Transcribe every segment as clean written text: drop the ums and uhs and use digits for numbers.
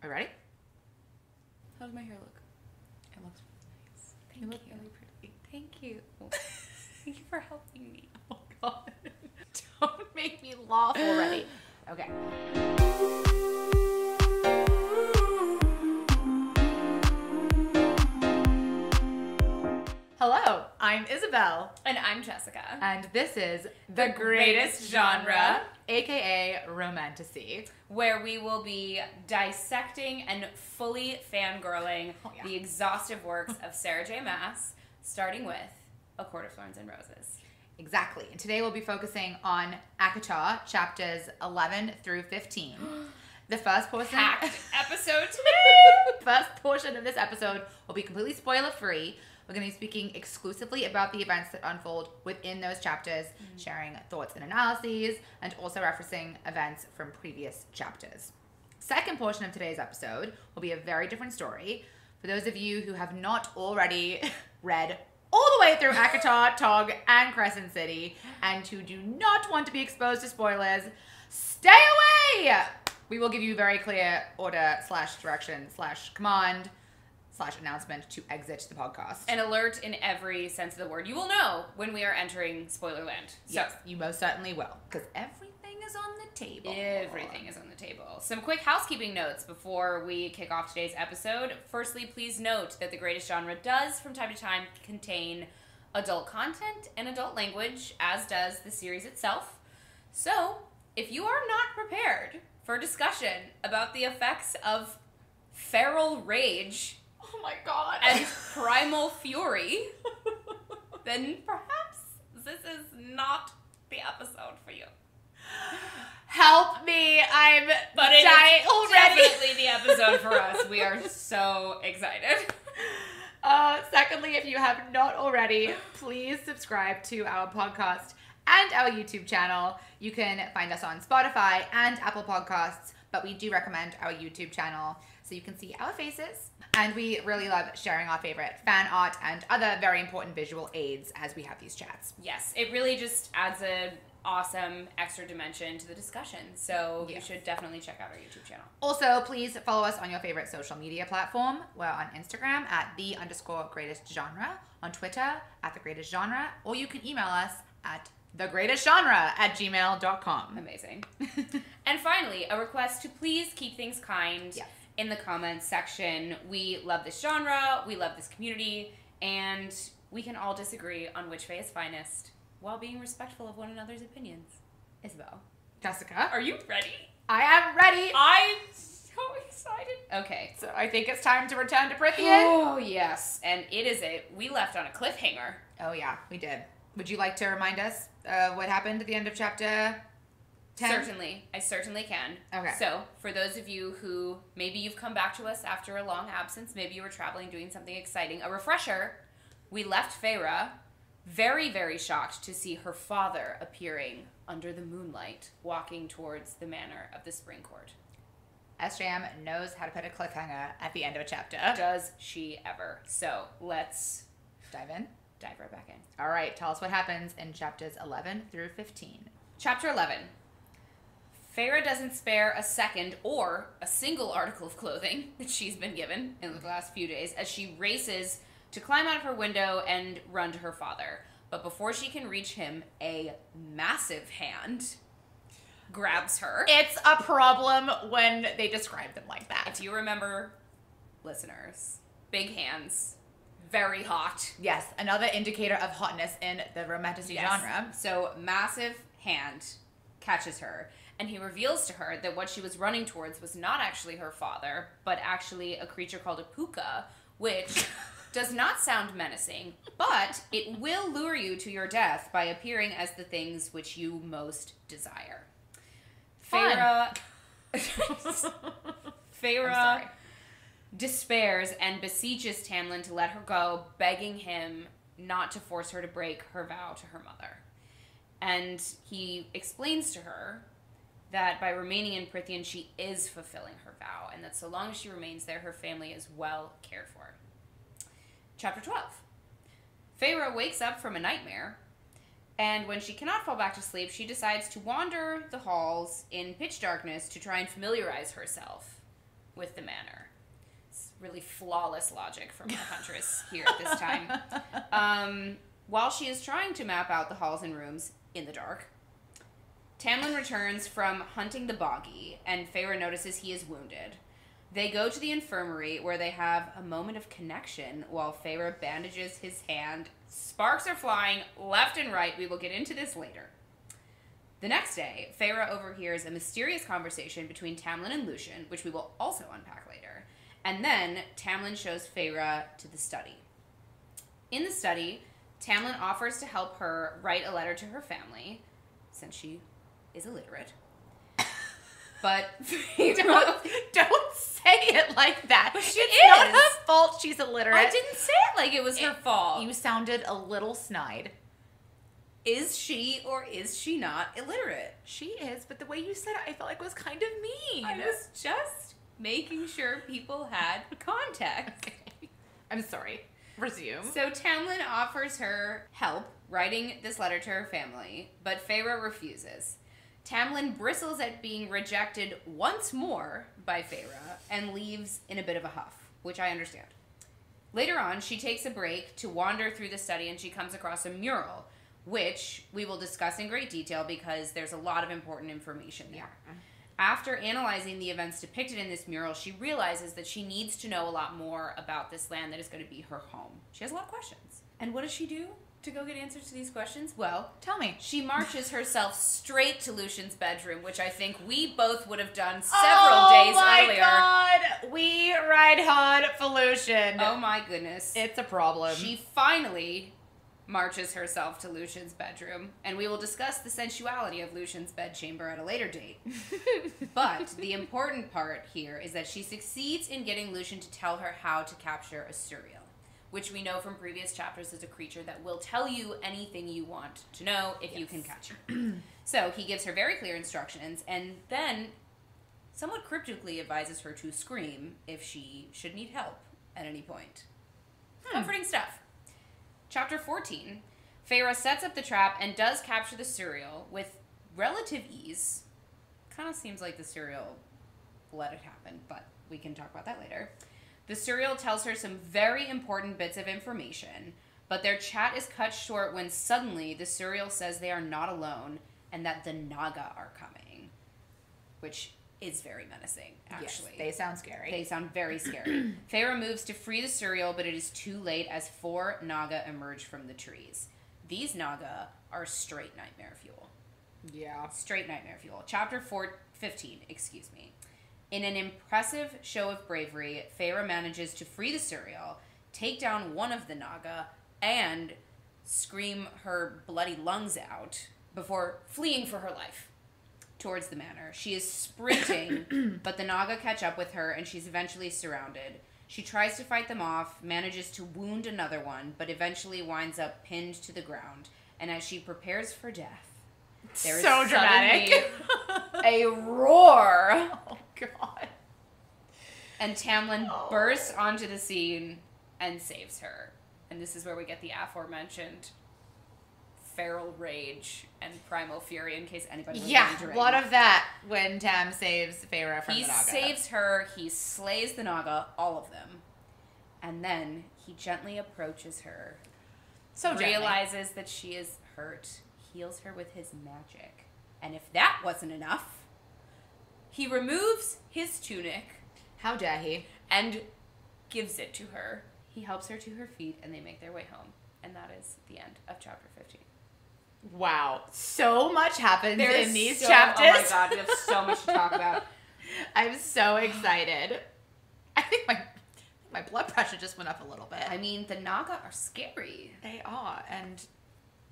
Are you ready? How does my hair look? It looks nice. You look really pretty. Thank you. Thank you for helping me. Oh God. Don't make me laugh already. Okay. Hello, I'm Isabel. And I'm Jessica. And this is The Greatest Genre, aka Romantasy, where we will be dissecting and fully fangirling the exhaustive works of Sarah J. Maas, starting with A Court of Thorns and Roses. Exactly. And today we'll be focusing on ACOTAR chapters 11 through 15. The first portion... Packed episode today! First portion of this episode will be completely spoiler-free. We're going to be speaking exclusively about the events that unfold within those chapters, sharing thoughts and analyses, and also referencing events from previous chapters. Second portion of today's episode will be a very different story. For those of you who have not already read all the way through ACOTAR, Tog, and Crescent City, and who do not want to be exposed to spoilers, stay away! We will give you very clear order / direction / command / announcement to exit the podcast. An alert in every sense of the word. You will know when we are entering spoiler land. So, yes, you most certainly will, because everything is on the table. Everything is on the table. Some quick housekeeping notes before we kick off today's episode. Firstly, please note that The Greatest Genre does, from time to time, contain adult content and adult language, as does the series itself. So, if you are not prepared for discussion about the effects of feral rage... Oh my God. And primal fury, then perhaps this is not the episode for you. Help me, I'm dying already. Definitely the episode for us. We are so excited. Secondly, if you have not already, please subscribe to our podcast and our YouTube channel. You can find us on Spotify and Apple Podcasts, but we do recommend our YouTube channel so you can see our faces. And we really love sharing our favorite fan art and other very important visual aids as we have these chats. Yes, it really just adds an awesome extra dimension to the discussion. So you should definitely check out our YouTube channel. Also, please follow us on your favorite social media platform. We're on Instagram at @the_greatest_genre, on Twitter at @the_greatest_genre, or you can email us at thegreatestgenre@gmail.com. Amazing. And finally, a request to please keep things kind. Yes. In the comments section. We love this genre, we love this community, and we can all disagree on which fae is finest while being respectful of one another's opinions. Isabel. Jessica. Are you ready? I am ready. I'm so excited. Okay. So I think it's time to return to Prithian. Oh, yes. And we left on a cliffhanger. Oh, yeah, we did. Would you like to remind us what happened at the end of chapter 10? Certainly. I certainly can. Okay. So, for those of you who maybe you've come back to us after a long absence, maybe you were traveling doing something exciting, a refresher, we left Feyre very, very shocked to see her father appearing under the moonlight, walking towards the manor of the Spring Court. SJM knows how to put a cliffhanger at the end of a chapter. Does she ever? So, let's dive in. Dive right back in. All right, tell us what happens in chapters 11 through 15. Chapter 11. Feyre doesn't spare a second or a single article of clothing that she's been given in the last few days as she races to climb out of her window and run to her father. But before she can reach him, a massive hand grabs her. It's a problem when they describe them like that. If you remember, listeners, big hands, very hot. Yes, another indicator of hotness in the Romantasy genre. So, massive hand catches her. And he reveals to her that what she was running towards was not actually her father, but actually a creature called a puka, which does not sound menacing, but it will lure you to your death by appearing as the things which you most desire. Feyre despairs and beseeches Tamlin to let her go, begging him not to force her to break her vow to her mother. And he explains to her that by remaining in Prithian, she is fulfilling her vow, and that so long as she remains there, her family is well cared for. Chapter 12. Feyre wakes up from a nightmare, and when she cannot fall back to sleep, she decides to wander the halls in pitch darkness to try and familiarize herself with the manor. It's really flawless logic from our huntress here at this time. While she is trying to map out the halls and rooms in the dark, Tamlin returns from hunting the boggy, and Feyre notices he is wounded. They go to the infirmary, where they have a moment of connection while Feyre bandages his hand. Sparks are flying left and right. We will get into this later. The next day, Feyre overhears a mysterious conversation between Tamlin and Lucien, which we will also unpack later. And then Tamlin shows Feyre to the study. In the study, Tamlin offers to help her write a letter to her family, since she is illiterate. But don't say it like that. But it's not her fault she's illiterate. I didn't say it like it was her fault. You sounded a little snide. Is she or is she not illiterate? She is, but the way you said it, I felt like was kind of mean. I was just making sure people had context. Okay. I'm sorry. Resume. So Tamlin offers her help writing this letter to her family, but Feyre refuses. Tamlin bristles at being rejected once more by Feyre and leaves in a bit of a huff, which I understand. Later on, she takes a break to wander through the study, and she comes across a mural, which we will discuss in great detail because there's a lot of important information there. Yeah. After analyzing the events depicted in this mural, she realizes that she needs to know a lot more about this land that is going to be her home. She has a lot of questions. And what does she do to go get answers to these questions? Well, tell me. She marches herself straight to Lucien's bedroom, which I think we both would have done several days earlier. Oh my god! We ride hard for Lucien. Oh my goodness. It's a problem. She finally marches herself to Lucien's bedroom, and we will discuss the sensuality of Lucien's bedchamber at a later date. But the important part here is that she succeeds in getting Lucien to tell her how to capture a Suriel, which we know from previous chapters is a creature that will tell you anything you want to know if you can catch her. So he gives her very clear instructions, and then somewhat cryptically advises her to scream if she should need help at any point. Comforting stuff. Chapter 14, Feyre sets up the trap and does capture the Suriel with relative ease. Kind of seems like the Suriel let it happen, but we can talk about that later. The Suriel tells her some very important bits of information, but their chat is cut short when suddenly the Suriel says they are not alone and that the Naga are coming, which is very menacing, actually. Yes, they sound scary. They sound very scary. Feyre moves to free the Suriel, but it is too late as 4 Naga emerge from the trees. These Naga are straight nightmare fuel. Yeah. Straight nightmare fuel. Chapter 15, excuse me. In an impressive show of bravery, Feyre manages to free the Suriel, take down one of the Naga, and scream her bloody lungs out before fleeing for her life towards the manor. She is sprinting, but the Naga catch up with her, and she's eventually surrounded. She tries to fight them off, manages to wound another one, but eventually winds up pinned to the ground. And as she prepares for death, there is so dramatic. A roar. Oh, God. And Tamlin bursts onto the scene and saves her. And this is where we get the aforementioned feral rage and primal fury, in case anybody was wondering. A lot of that when Tam saves Feyre from the Naga. He saves her, he slays the Naga, all of them. And then he gently approaches her. So gently. Realizes that she is hurt, heals her with his magic. And if that wasn't enough, he removes his tunic. How dare he? And gives it to her. He helps her to her feet, and they make their way home. And that is the end of chapter 15. Wow. So much happens in these chapters. Oh my god, we have so much to talk about. I'm so excited. I think my blood pressure just went up a little bit. I mean, the Naga are scary. They are, and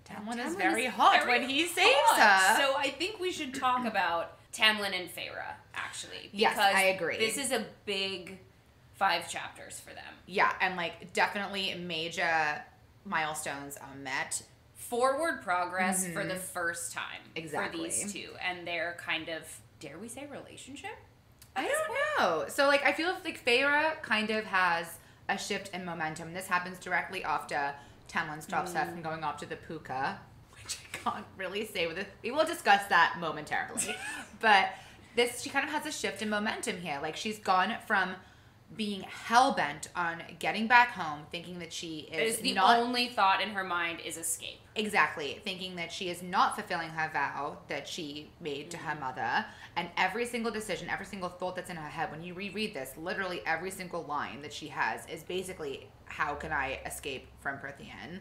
Tamlin is very hot when he saves her. So I think we should talk about Tamlin and Feyre, actually. Yes, I agree. This is a big 5 chapters for them. Yeah, and definitely major milestones are met. Forward progress for the first time exactly. for these two. And their kind of, dare we say, relationship? I don't know. So, I feel like Feyre kind of has a shift in momentum. This happens directly after Tamlin stops her from going off to the puka, which I can't really say with it. We will discuss that momentarily. But she kind of has a shift in momentum here. Like, she's gone from being hell-bent on getting back home, thinking that she is the not... only thought in her mind is escape. Exactly. Thinking that she is not fulfilling her vow that she made to her mother. And every single decision, every single thought that's in her head, when you reread this, literally every single line that she has is basically, how can I escape from Prithian?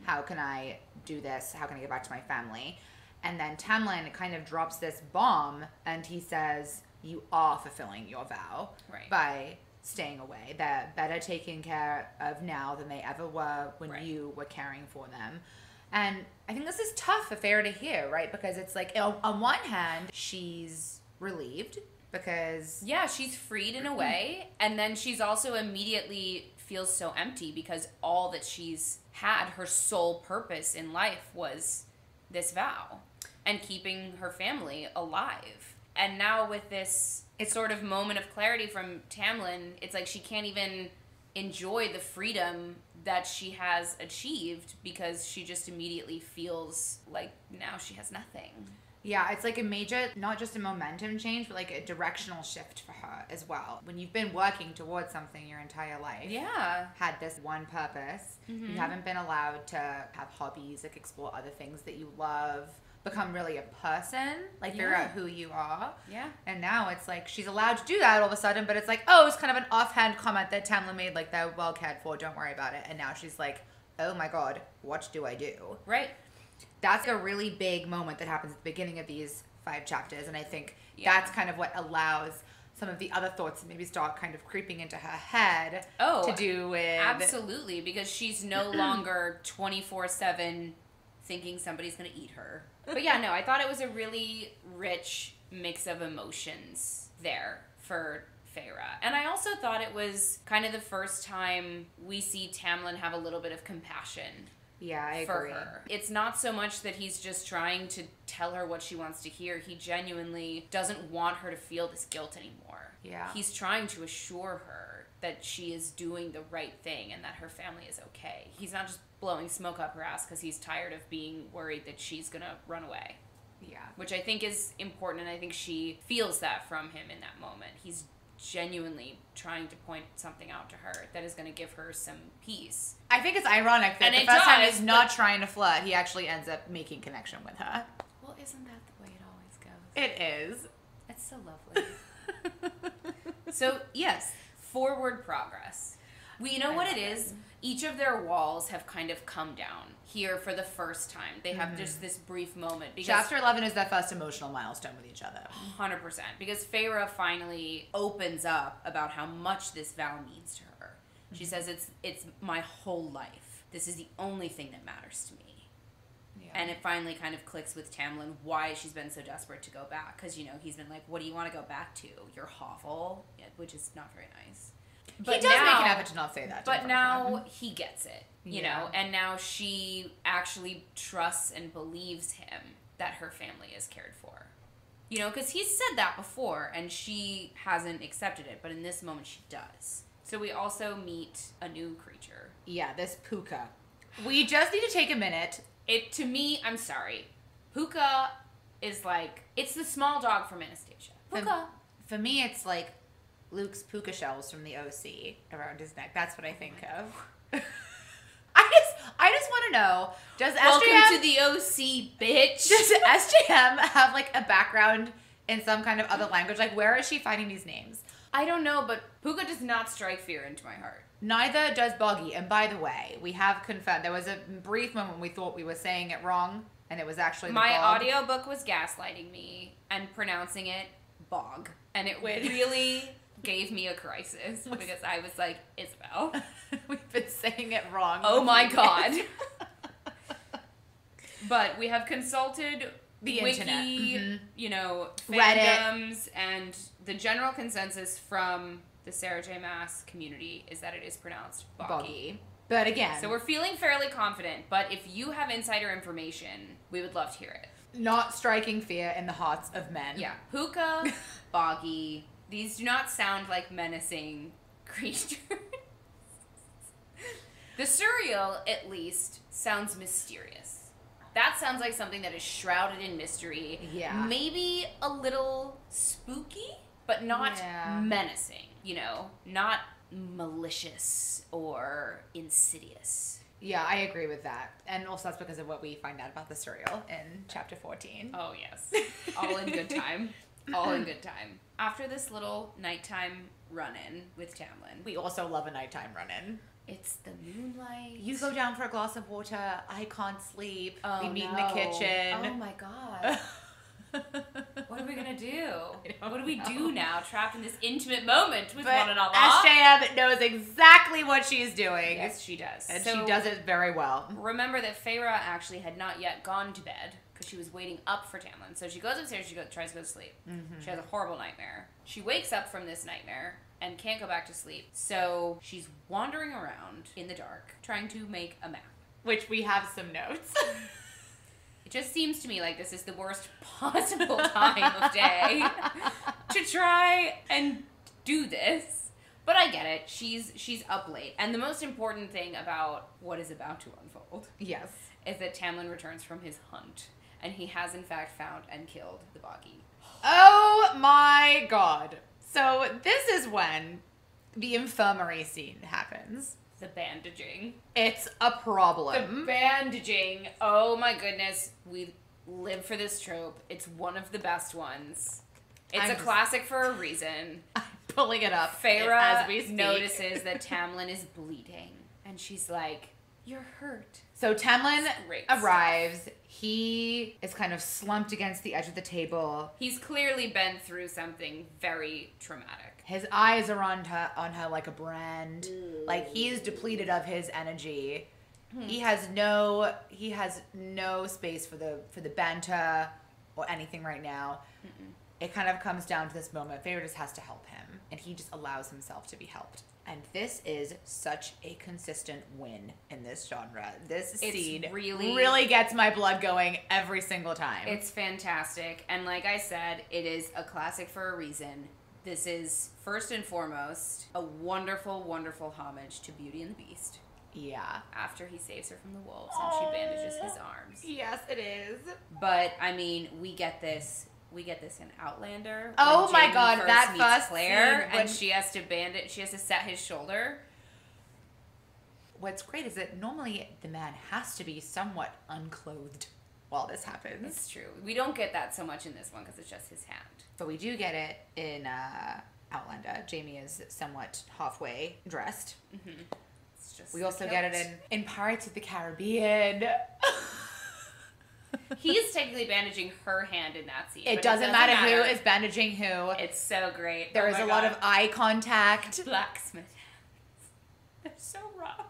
How can I do this? How can I get back to my family? And then Tamlin kind of drops this bomb, and he says, you are fulfilling your vow by staying away. They're better taken care of now than they ever were when you were caring for them. And I think this is tough for Feyre to hear, right? Because it's like, on one hand, she's relieved because... Yeah, she's freed in a way. And then she's also immediately feels so empty because all that she's had, her sole purpose in life was this vow and keeping her family alive. And now with this sort of moment of clarity from Tamlin, it's like she can't even enjoy the freedom that she has achieved because she just immediately feels like now she has nothing. Yeah, it's like a major, not just a momentum change, but like a directional shift for her as well. When you've been working towards something your entire life. Yeah. Had this one purpose. You haven't been allowed to have hobbies, like explore other things that you love, become really a person, like figure out who you are. Yeah. And now it's like she's allowed to do that all of a sudden, but it's like, oh, it's kind of an offhand comment that Tamlin made, like, they're well cared for, don't worry about it. And now she's like, oh my god, what do I do? Right. That's a really big moment that happens at the beginning of these 5 chapters, and I think that's kind of what allows some of the other thoughts to maybe start kind of creeping into her head to do with... Absolutely, because she's no longer 24/7 thinking somebody's going to eat her. But yeah, no, I thought it was a really rich mix of emotions there for Feyre. And I also thought it was kind of the first time we see Tamlin have a little bit of compassion. Yeah, I for agree. her. It's not so much that he's just trying to tell her what she wants to hear. He genuinely doesn't want her to feel this guilt anymore. Yeah. He's trying to assure her that she is doing the right thing and that her family is okay. He's not just blowing smoke up her ass because he's tired of being worried that she's going to run away. Yeah. Which I think is important, and I think she feels that from him in that moment. He's genuinely trying to point something out to her that is going to give her some peace. I think it's ironic that the first time he's not trying to flirt, he actually ends up making connection with her. Well, isn't that the way it always goes? It is. It's so lovely. So, yes, forward progress. You know what it is? Each of their walls have kind of come down here for the first time. They have just this brief moment. Because Chapter 11 is their first emotional milestone with each other. 100%. Because Feyre finally opens up about how much this vow means to her. She says, it's my whole life. This is the only thing that matters to me. Yeah. And it finally kind of clicks with Tamlin why she's been so desperate to go back. Because, he's been like, what do you want to go back to? Your hovel? Yeah, which is not very nice. But he does make an effort to not say that. But now he gets it, you know, and now she actually trusts and believes him that her family is cared for. You know, because he's said that before, and she hasn't accepted it, but in this moment she does. So we also meet a new creature. Yeah, this Puka. We just need to take a minute. To me, I'm sorry, Puka is like, it's the small dog from Anastasia. Puka. For me, it's like Luke's puka shells from the OC around his neck. That's what I think of. I just want to know, does Welcome to the OC, bitch. Does SJM have like a background in some kind of other language? Like, where is she finding these names? I don't know, but Puka does not strike fear into my heart. Neither does Boggy. And by the way, we have confirmed, there was a brief moment when we thought we were saying it wrong, and it was actually my Bog. audiobook was gaslighting me and pronouncing it Bog. And it really gave me a crisis because I was like, Isabel, we've been saying it wrong. Oh my god. But we have consulted the Wiki, internet. you know, Reddit, fandoms, and the general consensus from the Sarah J. Maas community is that it is pronounced Boggy. But again, so we're feeling fairly confident, but if you have insider information, we would love to hear it. Not striking fear in the hearts of men. Yeah. Puka, Boggy. These do not sound like menacing creatures. The Suriel, at least, sounds mysterious. That sounds like something that is shrouded in mystery. Yeah. Maybe a little spooky, but not menacing. You know, not malicious or insidious. Yeah, I agree with that. And also that's because of what we find out about the cereal in chapter 14. Oh, yes. All in good time. All in good time. After this little nighttime run-in with Tamlin. We also love a nighttime run-in. It's the moonlight. You go down for a glass of water. I can't sleep. Oh, we meet in the kitchen. Oh, my God. What are we going to do? What do we do now, trapped in this intimate moment with one another? SJM knows exactly what she's doing. Yes, she does. And she does it very well. Remember that Feyre actually had not yet gone to bed because she was waiting up for Tamlin. So she goes upstairs, tries to go to sleep. Mm-hmm. She has a horrible nightmare. She wakes up from this nightmare and can't go back to sleep. So she's wandering around in the dark, trying to make a map. Which we have some notes. It just seems to me like this is the worst possible time of day to try and do this. But I get it. She's up late. And the most important thing about what is about to unfold yes, is that Tamlin returns from his hunt. And he has in fact found and killed the Boggy. Oh my God. So this is when the infirmary scene happens. The bandaging. It's a problem. The bandaging. Oh my goodness. We live for this trope. It's one of the best ones. It's a classic for a reason. I'm pulling it up Feyre as we speak. notices that Tamlin is bleeding. And she's like, "You're hurt." So Tamlin arrives. Stuff. He is kind of slumped against the edge of the table. He's clearly been through something very traumatic. His eyes are on her like a brand. Like he is depleted of his energy. He has no space for the banter or anything right now. Mm-mm. It kind of comes down to this moment. Feyre just has to help him, and he just allows himself to be helped. And this is such a consistent win in this genre. This scene really gets my blood going every single time. It's fantastic. And like I said, it is a classic for a reason. This is, first and foremost, a wonderful, wonderful homage to Beauty and the Beast. Yeah. After he saves her from the wolves and she bandages his arms. Yes, it is. But, I mean, we get this in Outlander. Oh my God, that first Claire, scene and she has to set his shoulder. What's great is that normally the man has to be somewhat unclothed while this happens. It's true. We don't get that so much in this one because it's just his hand. But we do get it in Outlander. Jamie is somewhat halfway dressed. Mm-hmm. We also get it in Pirates of the Caribbean. He's technically bandaging her hand in that scene. It doesn't matter who is bandaging who. It's so great. There is a lot of eye contact. Blacksmith hands. They're so rough.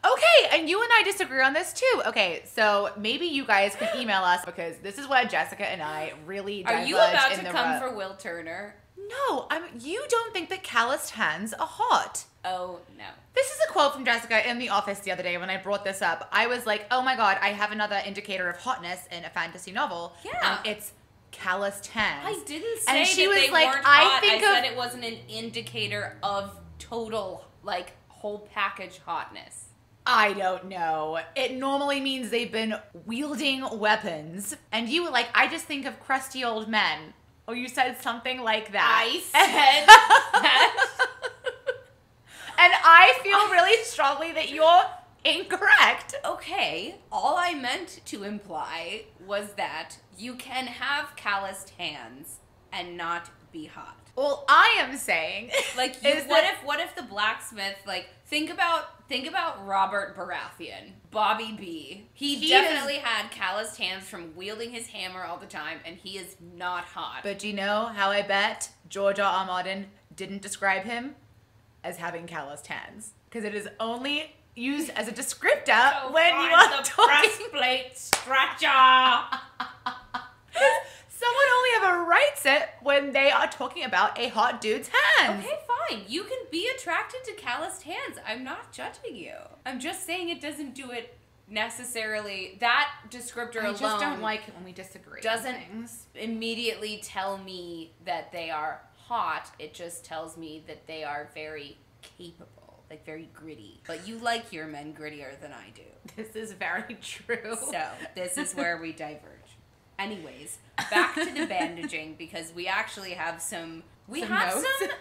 Okay, and you and I disagree on this too. Okay, so maybe you guys can email us because this is where Jessica and I really diverge. Are you about to come for Will Turner? No, you don't think that calloused hands are hot. Oh, no. This is a quote from Jessica in the office the other day when I brought this up. I was like, oh my God, I have another indicator of hotness in a fantasy novel. Yeah. It's calloused hands. I didn't say and she that was they like, weren't hot. I said it wasn't an indicator of total, like, whole package hotness. I don't know. It normally means they've been wielding weapons. And you were like, I just think of crusty old men. Or you said something like that. I said that. And I feel really strongly that you're incorrect. Okay, all I meant to imply was that you can have calloused hands and not be hot. Well, I am saying, like, what if the blacksmith, like, think about Robert Baratheon, Bobby B. He definitely had calloused hands from wielding his hammer all the time, and he is not hot. But do you know how I bet George R. R. Martin didn't describe him as having calloused hands? Because it is only used as a descriptor when you are talking. Breastplate stretcher. Someone only ever writes it when they are talking about a hot dude's hands. Okay, fine. You can be attracted to calloused hands. I'm not judging you. I'm just saying it doesn't do it necessarily. That descriptor alone. I just don't like it when we disagree. Doesn't immediately tell me that they are hot. It just tells me that they are very capable. like very gritty. But you like your men grittier than I do. This is very true. So this is where we diverge. Anyways, back to the bandaging, because we actually have some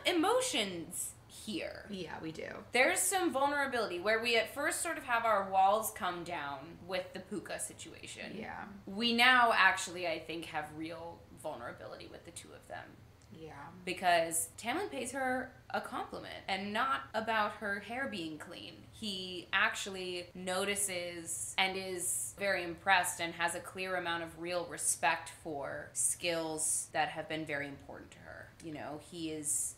emotions here. Yeah, we do. There's some vulnerability where we at first sort of have our walls come down with the Puka situation. Yeah. We now actually, I think, have real vulnerability with the two of them. Yeah. Because Tamlin pays her a compliment, and not about her hair being clean. He actually notices and is very impressed and has a clear amount of real respect for skills that have been very important to her. You know, he's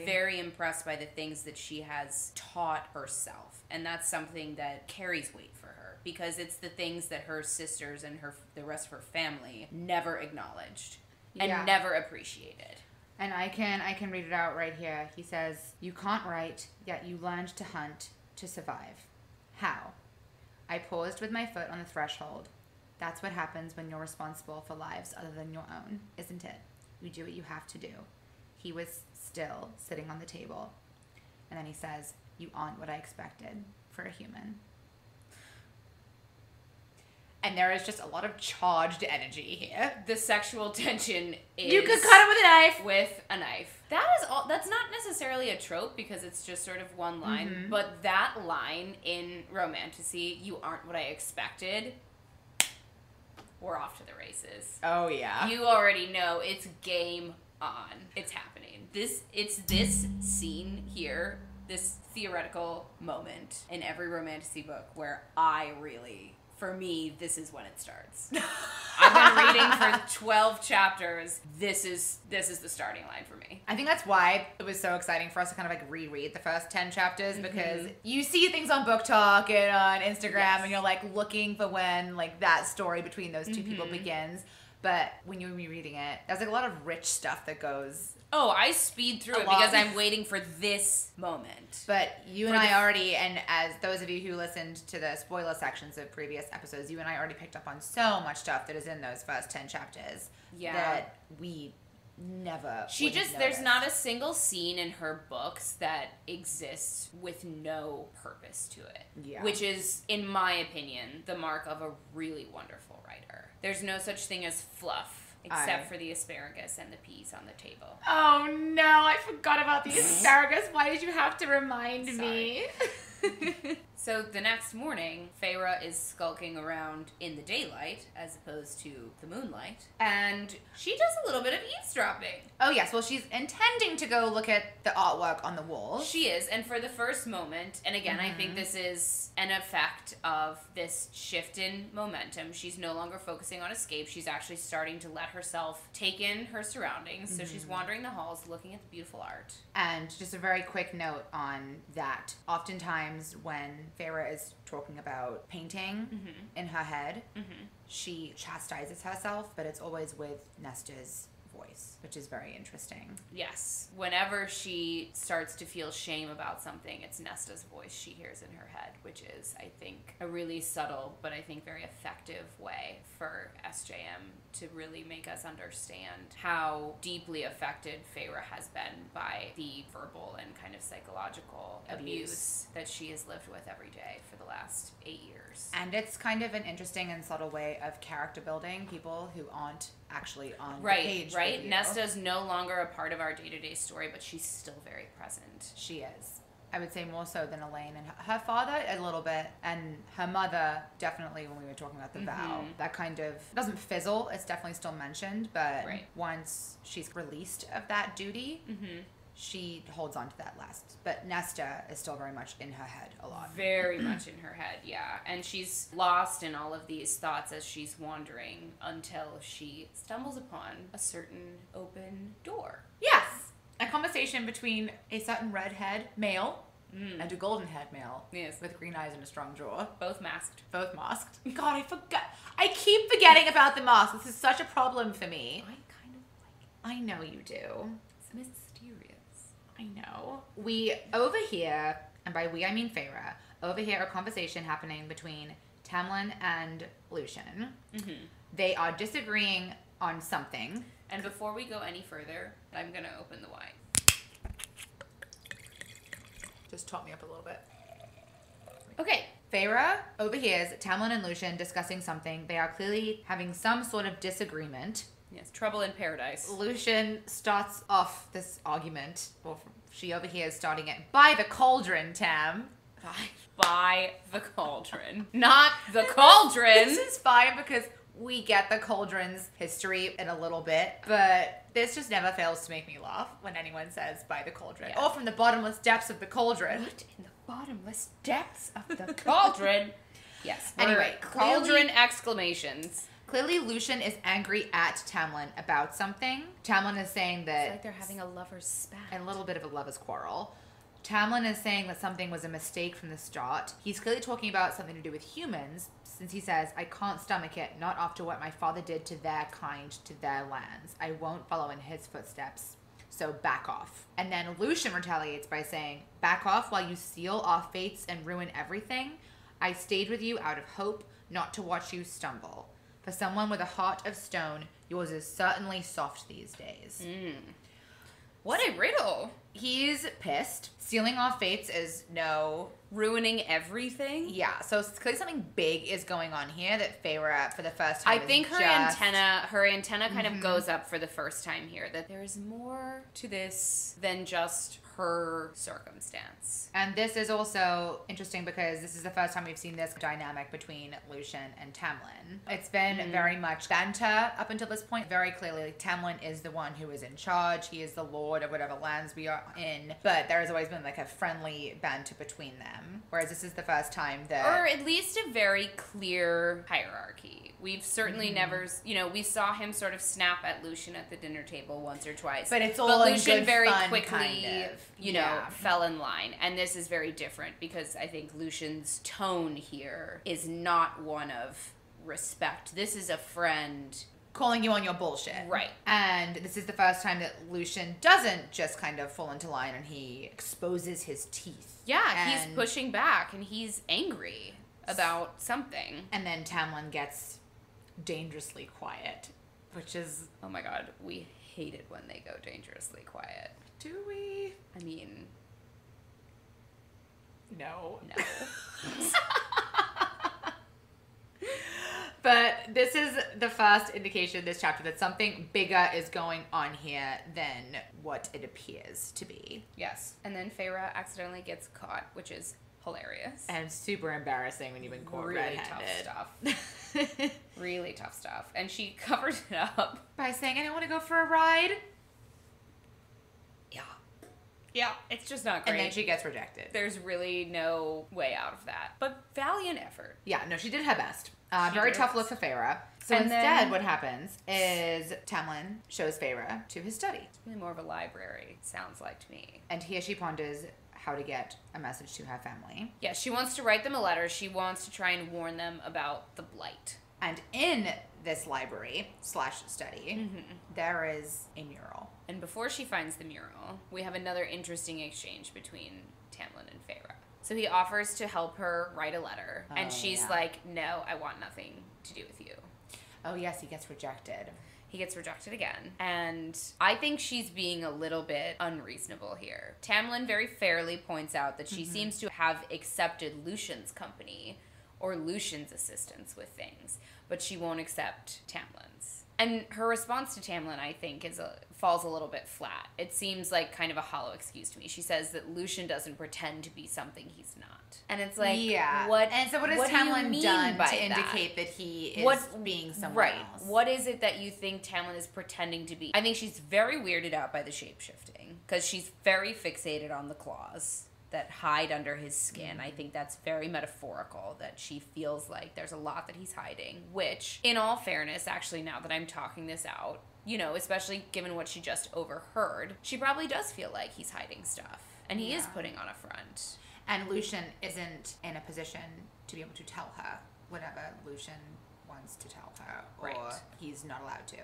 very impressed by the things that she has taught herself, and that's something that carries weight for her, because it's the things that her sisters and the rest of her family never acknowledged and never appreciated. And I can read it out right here. He says, "You can't write, yet you learned to hunt, to survive. How? I paused with my foot on the threshold. That's what happens when you're responsible for lives other than your own, isn't it? You do what you have to do." He was still sitting on the table. And then he says, "You aren't what I expected for a human." And there is just a lot of charged energy here. The sexual tension is... You could cut it with a knife. With a knife. That is all. That's not necessarily a trope, because it's just sort of one line. Mm-hmm. But that line in Romantasy, "You aren't what I expected," we're off to the races. Oh, yeah. You already know it's game on. It's happening. It's this scene here, this theoretical moment in every Romantasy book where for me, this is when it starts. I've been reading for 12 chapters. This is the starting line for me. I think that's why it was so exciting for us to kind of like reread the first 10 chapters, because you see things on Book Talk and on Instagram, and you're like looking for when like that story between those two people begins. But when you're rereading it, there's like a lot of rich stuff that goes. Oh, I speed through it because I'm waiting for this moment. But you and I already, and as those of you who listened to the spoiler sections of previous episodes, you and I already picked up on so much stuff that is in those first 10 chapters that we never there's not a single scene in her books that exists with no purpose to it. Yeah. Which is, in my opinion, the mark of a really wonderful writer. There's no such thing as fluff. Except for the asparagus and the peas on the table. Oh no, I forgot about the asparagus. Why did you have to remind me? So the next morning, Feyre is skulking around in the daylight as opposed to the moonlight. And she does a little bit of eavesdropping. Oh yes, well she's intending to go look at the artwork on the walls. She is, and for the first moment, and again I think this is an effect of this shift in momentum. She's no longer focusing on escape. She's actually starting to let herself take in her surroundings. So she's wandering the halls looking at the beautiful art. And just a very quick note on that. Oftentimes when Feyre is talking about painting in her head, she chastises herself, but it's always with Nesta's voice, which is very interesting. Yes. Whenever she starts to feel shame about something, it's Nesta's voice she hears in her head, which is, I think, a really subtle, but I think very effective way for SJM to really make us understand how deeply affected Feyre has been by the verbal and kind of psychological abuse that she has lived with every day for the last 8 years. And it's kind of an interesting and subtle way of character building people who aren't actually on the page. Right. Nesta's no longer a part of our day-to-day story, but she's still very present. She is. I would say more so than Elaine, and her father a little bit, and her mother definitely. When we were talking about the vow, that kind of doesn't fizzle. It's definitely still mentioned, but once she's released of that duty, she holds on to that last. But Nesta is still very much in her head a lot. Very much in her head, yeah. And she's lost in all of these thoughts as she's wandering until she stumbles upon a certain open door. Yes! A conversation between a certain redhead male and a golden-head male with green eyes and a strong jaw. Both masked. Both masked. God, I forgot. I keep forgetting about the mask. This is such a problem for me. I kind of like it. I know you do. It's mysterious. I know. We overhear, and by we I mean Feyre, overhear a conversation happening between Tamlin and Lucian. They are disagreeing on something. And before we go any further, I'm going to open the wine. Just top me up a little bit. Okay. Feyre overhears Tamlin and Lucien discussing something. They are clearly having some sort of disagreement. Yes, trouble in paradise. Lucien starts off this argument, or she overhears starting it, by the cauldron, Tam. By the cauldron. Not the cauldron. This is fine because we get the cauldron's history in a little bit, but this just never fails to make me laugh when anyone says by the cauldron. Yeah. Or from the bottomless depths of the cauldron. What in the bottomless depths of the cauldron? Yes. Anyway, cauldron exclamations. Clearly, Lucien is angry at Tamlin about something. Tamlin is saying that... It's like they're having a lover's spat. A little bit of a lover's quarrel. Tamlin is saying that something was a mistake from the start. He's clearly talking about something to do with humans, since he says, I can't stomach it, not after what my father did to their kind, to their lands. I won't follow in his footsteps. So back off. And then Lucien retaliates by saying, back off while you seal our fates and ruin everything. I stayed with you out of hope, not to watch you stumble. For someone with a heart of stone, yours is certainly soft these days. What a riddle. He's pissed. Sealing off fates is no... Ruining everything? Yeah, so it's clearly something big is going on here that Feyre, for the first time, I think her antenna kind of goes up for the first time here. That there is more to this than just her circumstance. And this is also interesting because this is the first time we've seen this dynamic between Lucien and Tamlin. It's been very much banter up until this point. Very clearly, Tamlin is the one who is in charge. He is the lord of whatever lands we are in. But there has always been like a friendly banter between them. Whereas this is the first time that... Or at least a very clear hierarchy. We've certainly never... You know, we saw him sort of snap at Lucien at the dinner table once or twice. But it's all in Lucien good very fun, quickly, kind of. you know, fell in line. And this is very different because I think Lucien's tone here is not one of respect. This is a friend... calling you on your bullshit. Right. And this is the first time that Lucien doesn't just kind of fall into line and he exposes his teeth. Yeah, he's pushing back and he's angry about something. And then Tamlin gets dangerously quiet, which is... Oh my god, we hate it when they go dangerously quiet. Do we? I mean... No. No. But this is the first indication in this chapter that something bigger is going on here than what it appears to be. Yes. And then Feyre accidentally gets caught, which is hilarious. And super embarrassing when you've been caught really red-handed. Tough stuff. Really tough stuff. And she covers it up. By saying, I don't want to go for a ride. Yeah. Yeah, it's just not great. And then she gets rejected. There's really no way out of that. But valiant effort. Yeah, no, she did her best. Very tough look for Feyre. So And instead, then- what happens is Tamlin shows Feyre to his study. It's really more of a library, sounds like to me. And here she ponders how to get a message to her family. Yeah, she wants to write them a letter. She wants to try and warn them about the blight. And in this library/study, there is a mural. And before she finds the mural, we have another interesting exchange between Tamlin and Feyre. So he offers to help her write a letter. And Oh, she's yeah. like, no, I want nothing to do with you. Oh, yes, he gets rejected. He gets rejected again. And I think she's being a little bit unreasonable here. Tamlin very fairly points out that she seems to have accepted Lucien's company or Lucien's assistance with things, but she won't accept Tamlin's. And her response to Tamlin, I think, falls a little bit flat. It seems like kind of a hollow excuse to me. She says that Lucien doesn't pretend to be something he's not. And it's like, yeah. what? And so what has what do you Tamlin mean done by to that? indicate that he is being someone else? What is it that you think Tamlin is pretending to be? I think she's very weirded out by the shape-shifting because she's very fixated on the claws that hide under his skin. I think that's very metaphorical, that she feels like there's a lot that he's hiding, which, in all fairness, actually, now that I'm talking this out, you know, especially given what she just overheard, she probably does feel like he's hiding stuff. And he is putting on a front. And Lucien isn't in a position to be able to tell her whatever Lucien wants to tell her, or Right. he's not allowed to.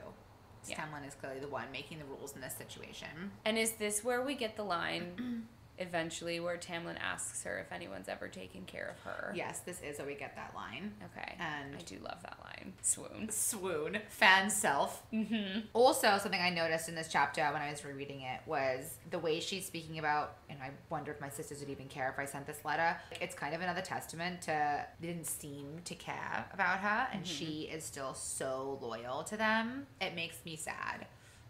Yeah. Tamlin is clearly the one making the rules in this situation. And is this where we get the line, eventually where Tamlin asks her if anyone's ever taken care of her. Yes, this is where we get that line. Okay. And I do love that line. Swoon. Swoon. Fan self. Mm-hmm. Also, something I noticed in this chapter when I was rereading it was the way she's speaking about, and I wonder if my sisters would even care if I sent this letter. It's kind of another testament to they didn't seem to care about her, and she is still so loyal to them. It makes me sad.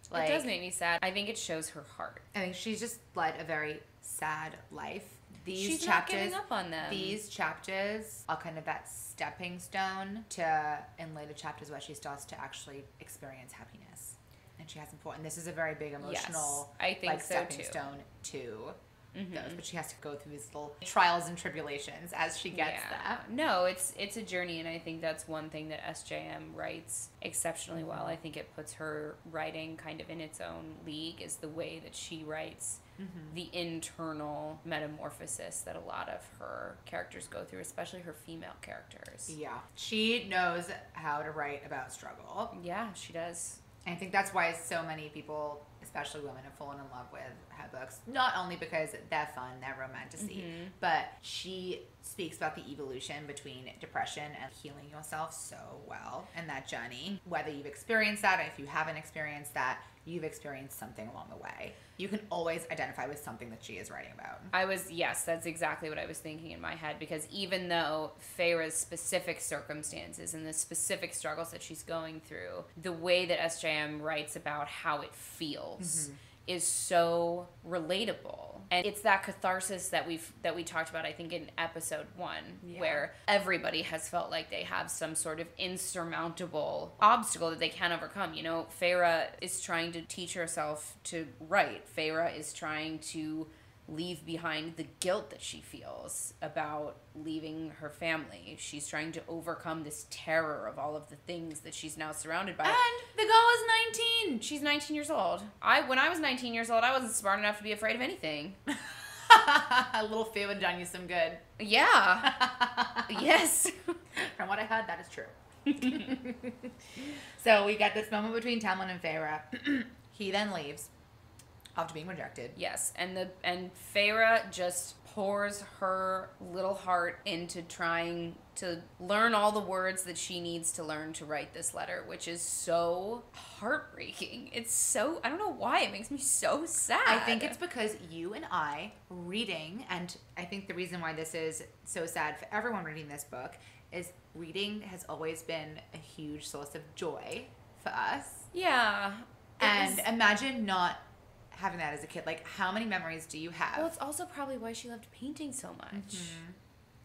It does make me sad. I think it shows her heart. I think she's just led a very sad life. She's not giving up on them. These chapters are kind of that stepping stone to in later chapters where she starts to actually experience happiness. And she hasn't and this is a very big emotional I think so stepping too. stone to those, but she has to go through these little trials and tribulations as she gets there. No, it's a journey, and I think that's one thing that SJM writes exceptionally well. I think it puts her writing kind of in its own league, is the way that she writes the internal metamorphosis that a lot of her characters go through, especially her female characters. Yeah. She knows how to write about struggle. Yeah, she does. And I think that's why so many people, especially women, have fallen in love with her books. Not only because they're fun, they're romantic-y, but she speaks about the evolution between depression and healing yourself so well in that journey. Whether you've experienced that, or if you haven't experienced that, you've experienced something along the way. You can always identify with something that she is writing about. Yes, that's exactly what I was thinking in my head, because even though Feyre's specific circumstances and the specific struggles that she's going through, the way that SJM writes about how it feels is so relatable. And it's that catharsis that we talked about, I think, in episode 1, where everybody has felt like they have some sort of insurmountable obstacle that they can't overcome. You know, Feyre is trying to teach herself to write. Feyre is trying to leave behind the guilt that she feels about leaving her family. She's trying to overcome this terror of all of the things that she's now surrounded by. And the girl is 19. She's 19 years old. When I was 19 years old, I wasn't smart enough to be afraid of anything. A little fear would done you some good. Yeah. Yes. From what I heard, that is true. So we got this moment between Tamlin and Feyre. He then leaves after being rejected. Yes, and Feyre just pours her little heart into trying to learn all the words that she needs to learn to write this letter, which is so heartbreaking. It's so, I don't know why, it makes me so sad. I think it's because you and I reading, and I think the reason why this is so sad for everyone reading this book is reading has always been a huge source of joy for us. Yeah. And imagine not having that as a kid. Like, how many memories do you have? Well, it's also probably why she loved painting so much.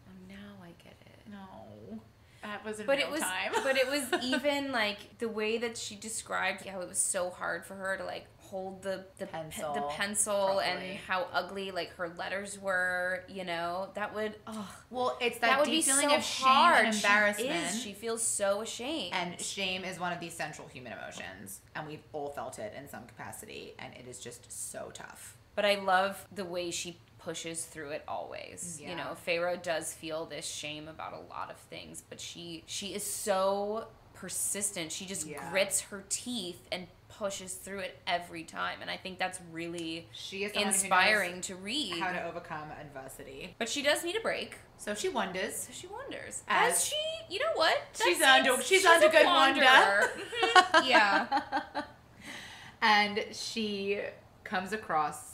Oh, now I get it. No. That was in real time. But it was even, like, the way that she described how it was so hard for her to, like, hold the pencil and how ugly, like, her letters were, you know? That would, well, it's that deep feeling of shame and embarrassment. She feels so ashamed. And shame is one of these central human emotions. And we've all felt it in some capacity. And it is just so tough. But I love the way she pushes through it always. Yeah. You know, Feyre does feel this shame about a lot of things, but she is so persistent. She just grits her teeth and pushes through it every time. And I think that's really inspiring to read. How to overcome adversity. But she does need a break. So she wonders. As she, you know what? She's under good wonder. Yeah. And she comes across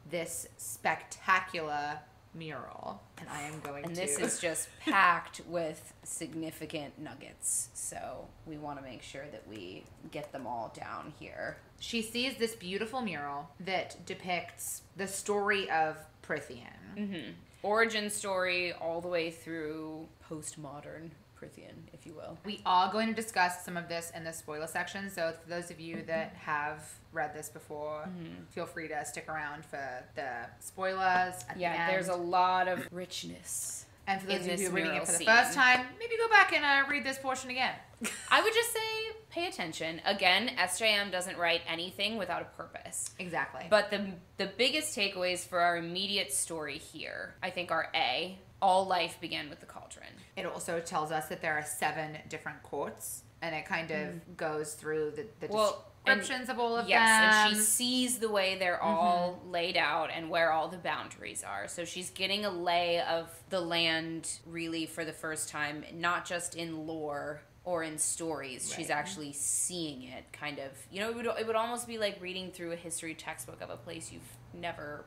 this spectacular mural, and I am going and this is just packed with significant nuggets, so we want to make sure that we get them all down here. She sees this beautiful mural that depicts the story of Prythian. Origin story all the way through postmodern Prythian, if you will. We are going to discuss some of this in the spoiler section, so for those of you that have read this before, feel free to stick around for the spoilers at the end. There's a lot of richness. And for those of you who are reading it for the first time, maybe go back and read this portion again. I would just say pay attention. Again, SJM doesn't write anything without a purpose. Exactly. But the biggest takeaways for our immediate story here, I think, are A, all life began with the cauldron. It also tells us that there are 7 different courts, and it kind of goes through the descriptions of all of them. Yes, and she sees the way they're all laid out and where all the boundaries are. So she's getting a lay of the land really for the first time, not just in lore or in stories. Right. She's actually seeing it kind of. You know, it would almost be like reading through a history textbook of a place you've never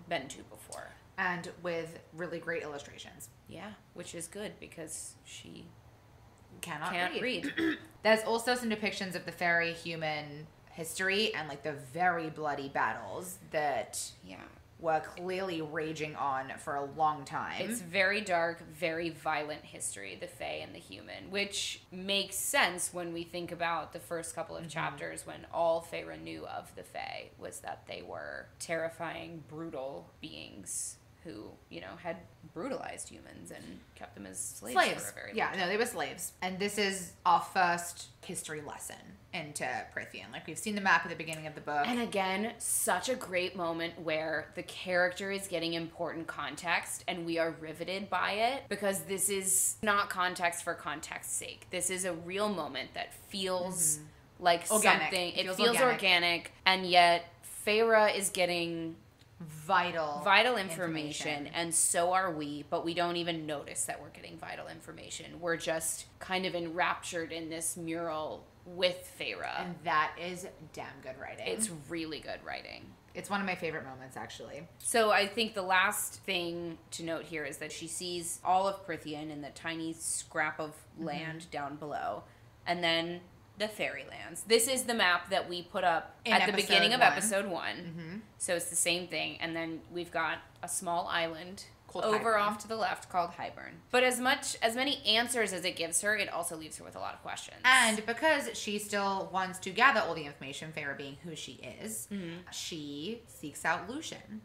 been to before. And with really great illustrations. Yeah, which is good because she Can't read. There's also some depictions of the fairy human history and like the very bloody battles that were clearly raging on for a long time. It's very dark, very violent history, the fae and the human, which makes sense when we think about the first couple of chapters when all Feyre knew of the fae was that they were terrifying, brutal beings who, you know, had brutalized humans and kept them as slaves. For a very long time. No, they were slaves. And this is our first history lesson into Prythian. Like, we've seen the map at the beginning of the book. And again, such a great moment where the character is getting important context and we are riveted by it because this is not context for context's sake. This is a real moment that feels like organic. Something. It feels organic, and yet Feyre is getting vital information, and so are we, but we don't even notice that we're getting vital information. We're just kind of enraptured in this mural with Feyre. And that is damn good writing. It's really good writing. It's one of my favorite moments, actually. So I think the last thing to note here is that she sees all of Prythian in the tiny scrap of land down below, and then the Fairylands. This is the map that we put up at the beginning of episode 1. So it's the same thing. And then we've got a small island called over Hybern. off to the left called Hybern. But as many answers as it gives her, it also leaves her with a lot of questions. And because she still wants to gather all the information, Feyre being who she is, she seeks out Lucian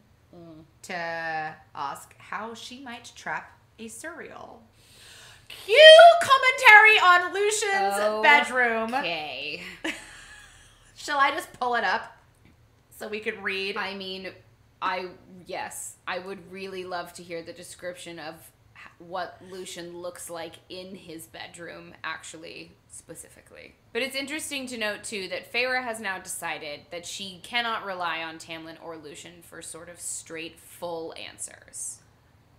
to ask how she might trap a Suriel. Cue commentary on Lucian's bedroom. Okay. Shall I just pull it up so we can read? I mean, yes, I would really love to hear the description of what Lucian looks like in his bedroom, actually, specifically. But it's interesting to note, too, that Feyre has now decided that she cannot rely on Tamlin or Lucian for sort of straight, full answers.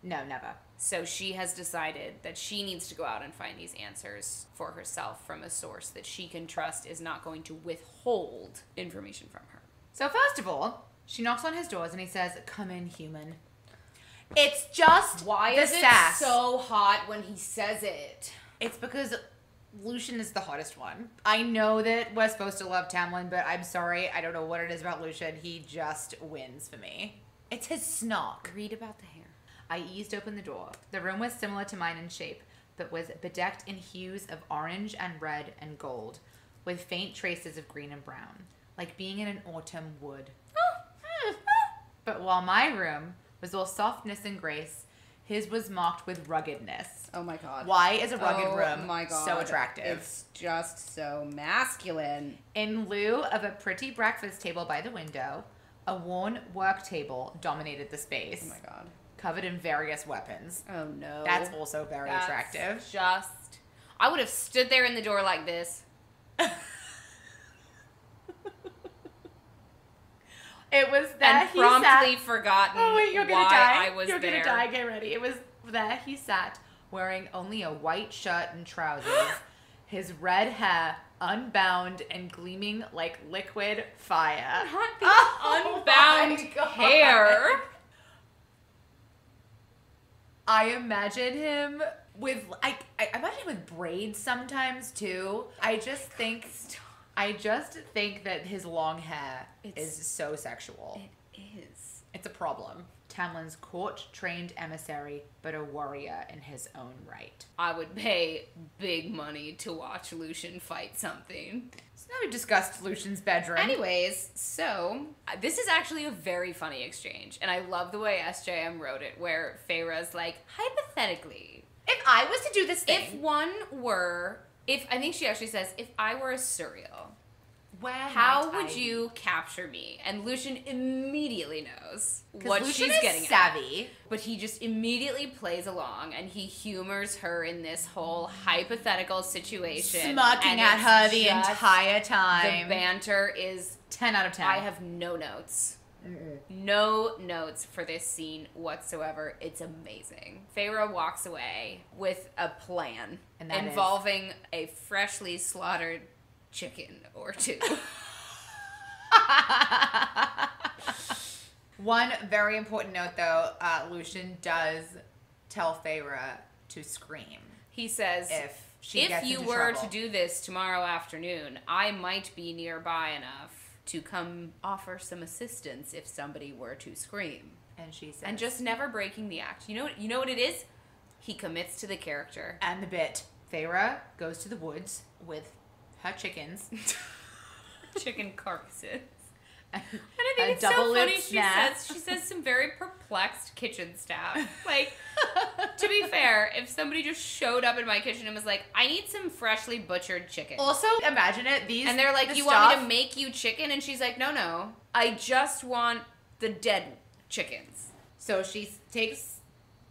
No, never. So she has decided that she needs to go out and find these answers for herself from a source that she can trust is not going to withhold information from her. So first of all, she knocks on his doors and he says, "Come in, human." It's just Why the is it sass. so hot when he says it? It's because Lucian is the hottest one. I know that we're supposed to love Tamlin, but I'm sorry, I don't know what it is about Lucian. He just wins for me. It's his snark. Read about the hair. I eased open the door. The room was similar to mine in shape, but was bedecked in hues of orange and red and gold, with faint traces of green and brown, like being in an autumn wood. But while my room was all softness and grace, his was marked with ruggedness. Oh my god. Why is a rugged room my god. so attractive? It's just so masculine. In lieu of a pretty breakfast table by the window, a worn work table dominated the space. Oh my god. Covered in various weapons. Oh no. That's also very attractive. Just, I would have stood there in the door like this. It was that and he promptly sat. forgotten Oh wait, you're gonna why die. I was you're there. Gonna die. Get ready. It was there he sat, wearing only a white shirt and trousers, his red hair unbound and gleaming like liquid fire. Not the unbound hair. I imagine him with I imagine him with braids sometimes too. I just think that his long hair is so sexual. It is. It's a problem. Tamlin's court-trained emissary, but a warrior in his own right. I would pay big money to watch Lucian fight something. So now we discussed Lucian's bedroom. Anyways, so this is actually a very funny exchange, and I love the way SJM wrote it, where Feyre's like, hypothetically, if I was to do this thing, I think she actually says, if I were a Suriel, How would you capture me? And Lucian immediately knows what Lucian she's is getting savvy. at. But he just immediately plays along and he humors her in this whole hypothetical situation. Smirking at her the entire time. The banter is 10 out of 10. I have no notes. No notes for this scene whatsoever. It's amazing. Feyre walks away with a plan involving a freshly slaughtered chicken or two. One very important note, though, Lucian does tell Feyre to scream. He says, if you were to do this tomorrow afternoon, I might be nearby enough to come offer some assistance if somebody were to scream. And she says... And just never breaking the act. You know what it is? He commits to the character. And the bit. Feyre goes to the woods with her chickens. Chicken carcasses. And I think it's so funny she says some very perplexed kitchen staff. Like, to be fair, if somebody just showed up in my kitchen and was like, I need some freshly butchered chicken. Also, imagine it, and they're like, want me to make you chicken? And she's like, no, I just want the dead chickens. So she takes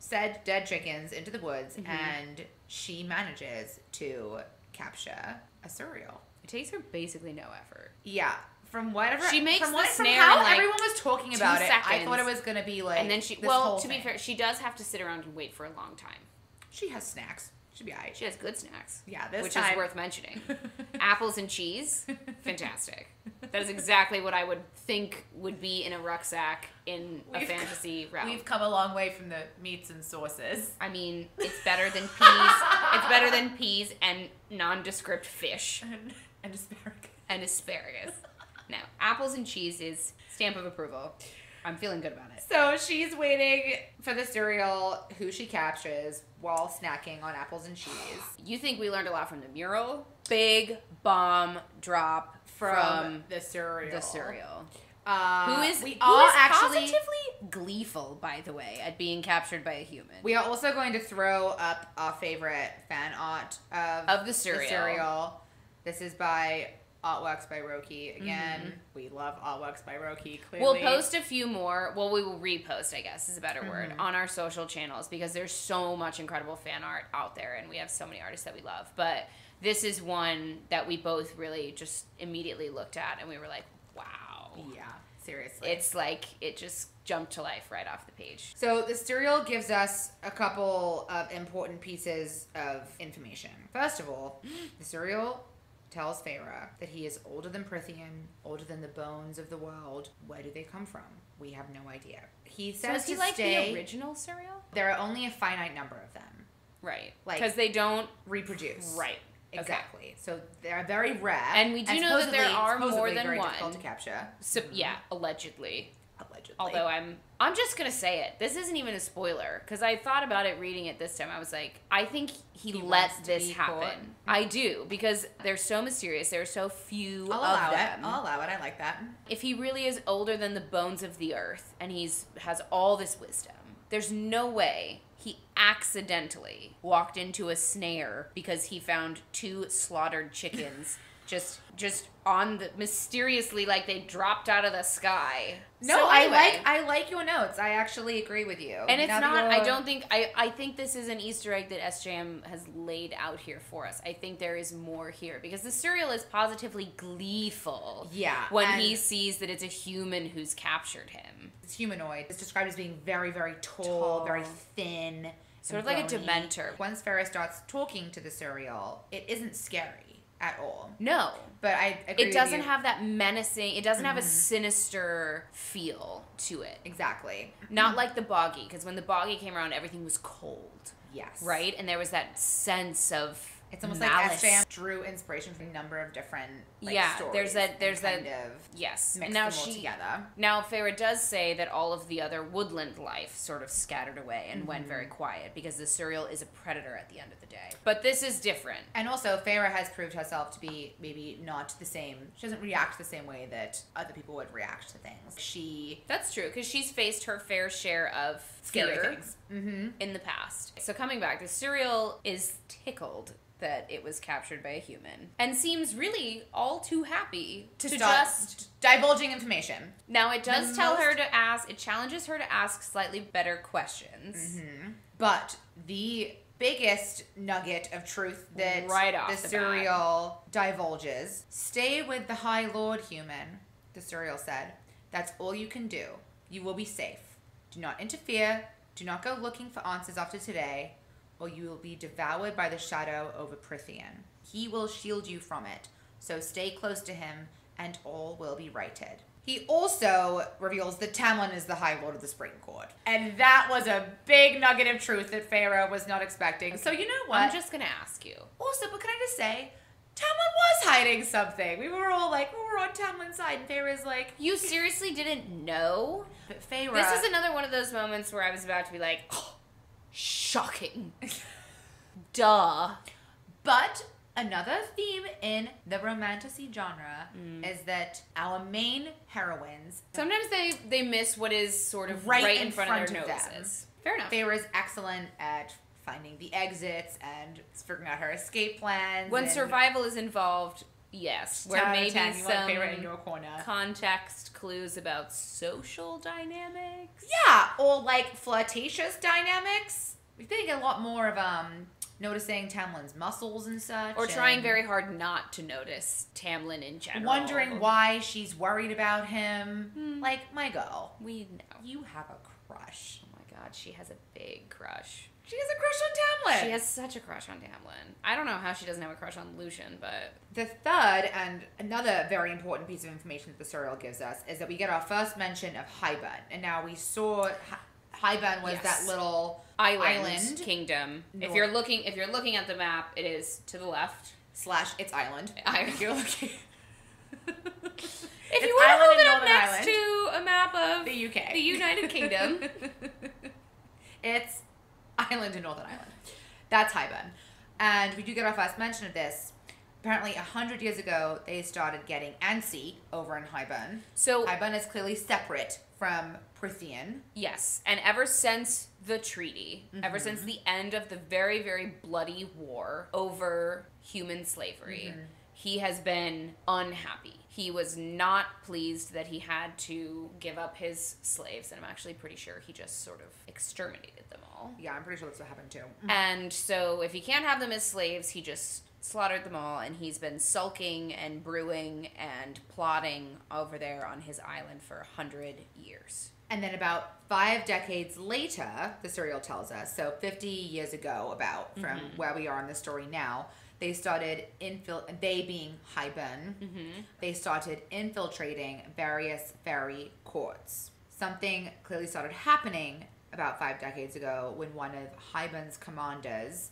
said dead chickens into the woods and she manages to capture a Suriel. It takes her basically no effort. Yeah. From whatever she makes from the snare how in like everyone was talking about 2 it, seconds. I thought it was gonna be like. And then to be fair, she does have to sit around and wait for a long time. She has snacks. She'll be alright. She has good snacks. Yeah, which is worth mentioning. Apples and cheese, fantastic. That is exactly what I would think would be in a rucksack in a fantasy realm. We've come a long way from the meats and sauces. I mean, it's better than peas. It's better than peas and nondescript fish and asparagus. And asparagus. No, apples and cheese is stamp of approval. I'm feeling good about it. So she's waiting for the cereal who she captures while snacking on apples and cheese. You think we learned a lot from the mural? Big bomb drop from the cereal. Who is positively gleeful, by the way, at being captured by a human. We are also going to throw up our favorite fan art of the cereal. This is by artworks by Rokii. Again, we love artworks by Rokii, clearly. We'll post a few more. Well, we will repost, I guess is a better word, on our social channels because there's so much incredible fan art out there and we have so many artists that we love. But this is one that we both really just immediately looked at and we were like, wow. Yeah, seriously. It's like it just jumped to life right off the page. So the cereal gives us a couple of important pieces of information. First of all, the cereal tells Feyre that he is older than Prithian, older than the bones of the world. Where do they come from? We have no idea. He says so is he like the original cereal? There are only a finite number of them. Right. Because they don't reproduce. Right. Exactly. Okay. So they're very rare. And we do know that there are more than very one. Difficult to capture. So, yeah, allegedly. Allegedly. Although I'm just going to say it. This isn't even a spoiler. Because I thought about it reading it this time. I was like, I think he let this happen. Caught. I do. Because they're so mysterious. There are so few of them. I'll allow it. I like that. If he really is older than the bones of the earth and has all this wisdom, there's no way he accidentally walked into a snare because he found 2 slaughtered chickens just on the mysteriously, like they dropped out of the sky. No, so anyway, I like your notes. I actually agree with you. And it's not. I think this is an Easter egg that SJM has laid out here for us. I think there is more here because the cereal is positively gleeful. Yeah, when he sees that it's a human who's captured him. It's humanoid. It's described as being very, very tall. Very thin, sort of like a Dementor. Once Feyre starts talking to the cereal, it isn't scary at all. No. But I agree it doesn't have that menacing, it doesn't have a sinister feel to it. Exactly. Not like the Boggy, because when the Boggy came around, everything was cold. Yes. Right? And there was that sense of it's almost malice. like SJM drew inspiration from a number of different there's stories. that yes. Mixed them all together. Now Feyre does say that all of the other woodland life sort of scattered away and went very quiet because the cereal is a predator at the end of the day. But this is different. And also Feyre has proved herself to be maybe not the same. She doesn't react the same way that other people would react to things. That's true because she's faced her fair share of scary fear things in the past. So coming back, the cereal is tickled that it was captured by a human, and seems really all too happy to stop just divulging information. Now it does it challenges her to ask slightly better questions. But the biggest nugget of truth that Right off the the serial divulges: stay with the High Lord, human, the serial said. That's all you can do. You will be safe. Do not interfere. Do not go looking for answers after today, or you will be devoured by the shadow over Prithian. He will shield you from it, so stay close to him, and all will be righted. He also reveals that Tamlin is the High Lord of the Spring Court. And that was a big nugget of truth that Feyre was not expecting. So you know what? I'm just going to ask you. Also, but can I just say, Tamlin was hiding something. We were all like, we were on Tamlin's side, and Feyre's like... You seriously didn't know? But Feyre... This is another one of those moments where I was about to be like, oh, shocking. Duh. But another theme in the romantasy genre is that our main heroines... Sometimes they miss what is sort of right in front of their noses. Fair enough. Feyre is excellent at finding the exits and figuring out her escape plans. When survival is involved, yes. Where maybe some in your corner. Context clues about social dynamics. Yeah, or like flirtatious dynamics. We think a lot more of noticing Tamlin's muscles and such. Or trying very hard not to notice Tamlin in general. Wondering why she's worried about him. Like, my girl. We know. You have a crush. Oh my god, she has a big crush. She has a crush on Tamlin. She has such a crush on Tamlin. I don't know how she doesn't have a crush on Lucian, but... The third and another very important piece of information that the serial gives us is that we get our first mention of Hybern. And now we saw Hybern was that little island kingdom. If you're looking at the map, it is to the left. / its island. If you're looking... If you were to hold it up next to a map of the UK. The United Kingdom. It's island in Northern Ireland. That's Hybern. And we do get our first mention of this. Apparently, 100 years ago, they started getting antsy over in Hybern. So Hybern is clearly separate from Prithian. Yes, and ever since the treaty, ever since the end of the very, very bloody war over human slavery, he has been unhappy. He was not pleased that he had to give up his slaves, and I'm actually pretty sure he just sort of exterminated them all. Yeah, I'm pretty sure that's what happened too. And so if he can't have them as slaves, he just slaughtered them all, and he's been sulking and brewing and plotting over there on his island for 100 years. And then about 5 decades later, the serial tells us, so 50 years ago about from where we are in the story now, they started they being Hybern, they started infiltrating various fairy courts. Something clearly started happening about 5 decades ago when one of Hybern's commanders,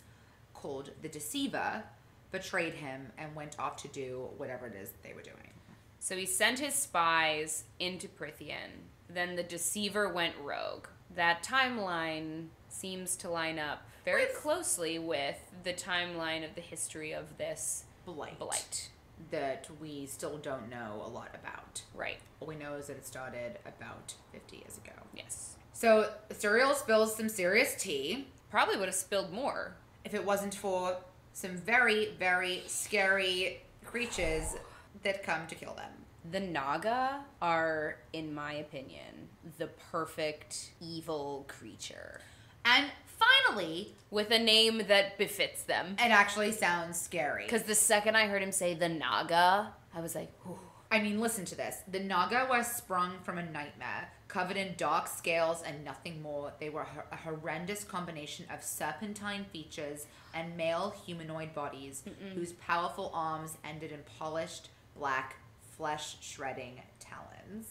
called the Deceiver, betrayed him and went off to do whatever it is they were doing. So he sent his spies into Prithian. Then the Deceiver went rogue. That timeline seems to line up very closely with the timeline of the history of this blight. That we still don't know a lot about. Right. All we know is that it started about 50 years ago. Yes. So Serial spills some serious tea. Probably would have spilled more if it wasn't for some very, very scary creatures that come to kill them. The Naga are, in my opinion, the perfect evil creature. And finally, with a name that befits them. It actually sounds scary. Because the second I heard him say the Naga, I was like, ooh. I mean, listen to this. The Naga were sprung from a nightmare, covered in dark scales and nothing more. They were a horrendous combination of serpentine features and male humanoid bodies whose powerful arms ended in polished, black, flesh-shredding talons.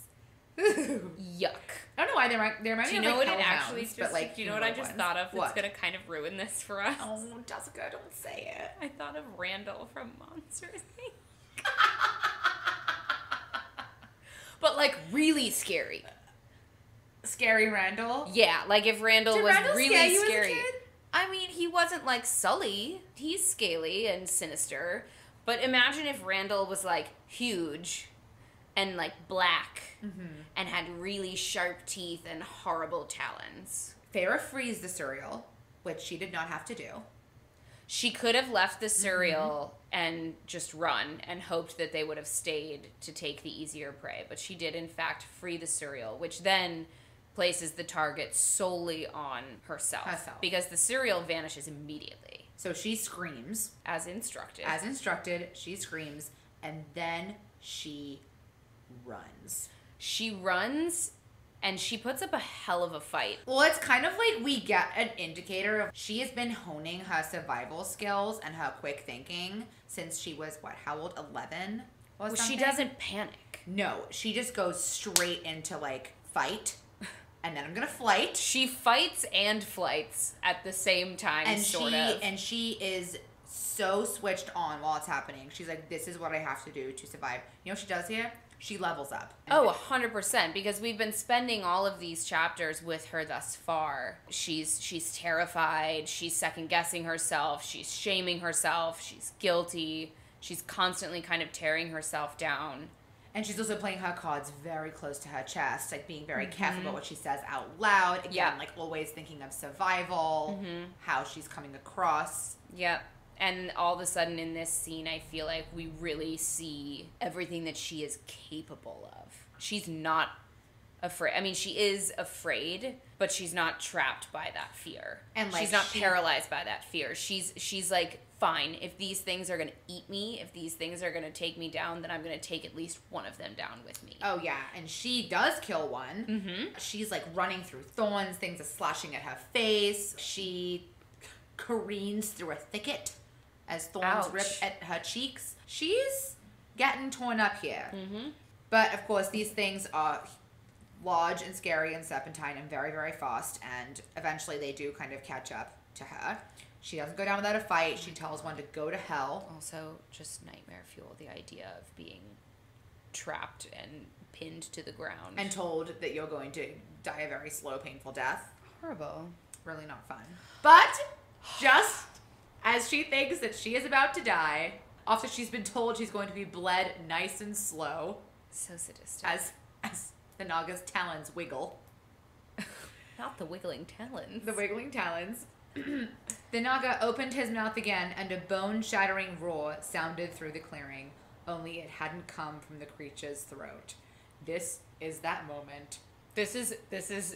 Yuck. I don't know why they remind me of like hellhounds, but like, do you know what I just thought of that's going to kind of ruin this for us? Oh, Jessica, don't say it. I thought of Randall from Monsters, Inc. But like really scary. Scary Randall? Yeah, like if Randall was Randall really scare you scary. as a kid? I mean, he wasn't like Sully. He's scaly and sinister. But imagine if Randall was like huge and like black and had really sharp teeth and horrible talons. Feyre frees the cereal, which she did not have to do. She could have left the cereal and just run and hoped that they would have stayed to take the easier prey. But she did, in fact, free the cereal, which then places the target solely on herself. Because the cereal vanishes immediately. So she screams. As instructed. As instructed, she screams, and then she runs. She runs, and she puts up a hell of a fight. Well, it's kind of like we get an indicator of she has been honing her survival skills and her quick thinking since she was, how old? 11? Well, she doesn't panic. No, she just goes straight into, fight, and then I'm gonna flight. She fights and flights at the same time, And she is so switched on while it's happening. She's like, this is what I have to do to survive. You know what she does here? She levels up. Oh, 100%, because we've been spending all of these chapters with her thus far. She's terrified, she's second-guessing herself, she's shaming herself, she's guilty, she's constantly kind of tearing herself down. And she's also playing her cards very close to her chest, being very careful about what she says out loud. Again, always thinking of survival, how she's coming across. Yep. And all of a sudden in this scene, I feel like we really see everything that she is capable of. She's not afraid. I mean, she is afraid, but she's not trapped by that fear. And she's not paralyzed by that fear. She's like, fine, if these things are going to eat me, if these things are going to take me down, then I'm going to take at least one of them down with me. Oh, yeah. And she does kill one. She's running through thorns. Things are slashing at her face. She careens through a thicket as thorns rip at her cheeks. She's getting torn up here. But, of course, these things are large and scary and serpentine and very, very fast. And eventually they do kind of catch up to her. She doesn't go down without a fight. She tells one to go to hell. Also, just nightmare fuel, the idea of being trapped and pinned to the ground. And told that you're going to die a very slow, painful death. Horrible. Really not fun. But just as she thinks that she is about to die, after she's been told she's going to be bled nice and slow. So sadistic. As the Naga's talons wiggle. Not the wiggling talons. The wiggling talons. The Naga opened his mouth again, and a bone-shattering roar sounded through the clearing, only it hadn't come from the creature's throat. This is that moment. This is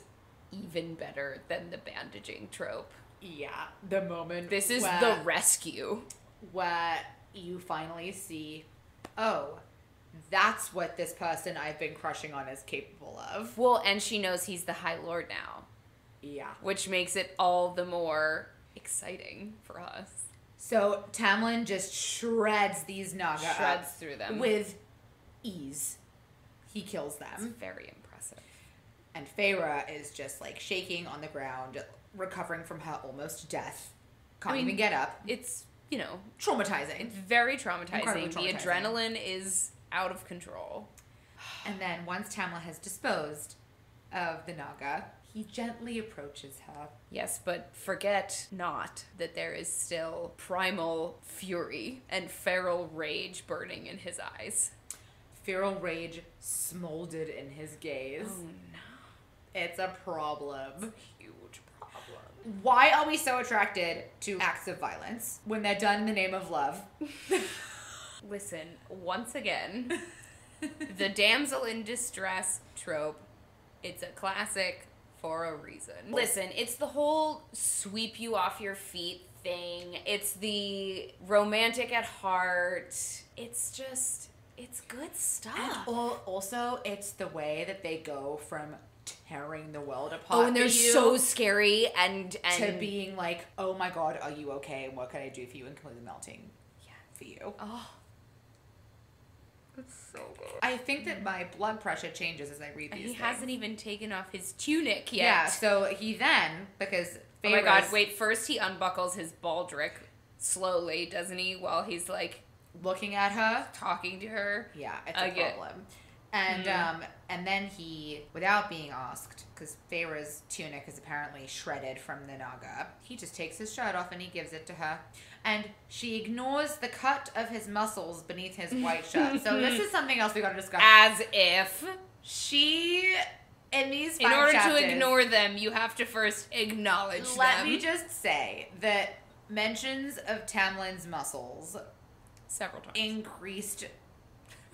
even better than the bandaging trope. Yeah, the moment. This is the rescue. Where you finally see, oh, that's what this person I've been crushing on is capable of. Well, and she knows he's the High Lord now. Yeah. Which makes it all the more exciting for us. So Tamlin just shreds these Naga Shreds through them. With ease. He kills them. It's very impressive. And Feyre is just shaking on the ground, recovering from her almost death. Can't even get up. It's, traumatizing. It's very traumatizing. Incredibly The adrenaline is out of control. And then once Tamlin has disposed of the Naga, he gently approaches her. Yes, but forget not that there is still primal fury and feral rage burning in his eyes. Feral rage smoldered in his gaze. Oh no. It's a problem. It's a huge problem. Why are we so attracted to acts of violence when they're done in the name of love? Listen, once again, the damsel in distress trope, it's a classic for a reason. Listen, it's the whole sweep you off your feet thing. It's the romantic at heart. It's just, it's good stuff. And also, it's the way that they go from tearing the world apart. Oh, and they're so scary and to being like, oh my god, are you okay? And what can I do for you? And completely melting for you. Oh. It's so good. I think that my blood pressure changes as I read these things. He hasn't even taken off his tunic yet. Yeah, so he then, because Feyre's... Oh my god, wait, first he unbuckles his baldric slowly, doesn't he? While he's looking at her. Talking to her. Yeah, it's a problem. And then he, without being asked, because Feyre's tunic is apparently shredded from the Naga, he just takes his shirt off and he gives it to her. And she ignores the cut of his muscles beneath his white shirt. So this is something else we got to discuss. As if. She, in these 5 In order chapters, to ignore them, you have to first acknowledge them. Let me just say that mentions of Tamlin's muscles Several times. increased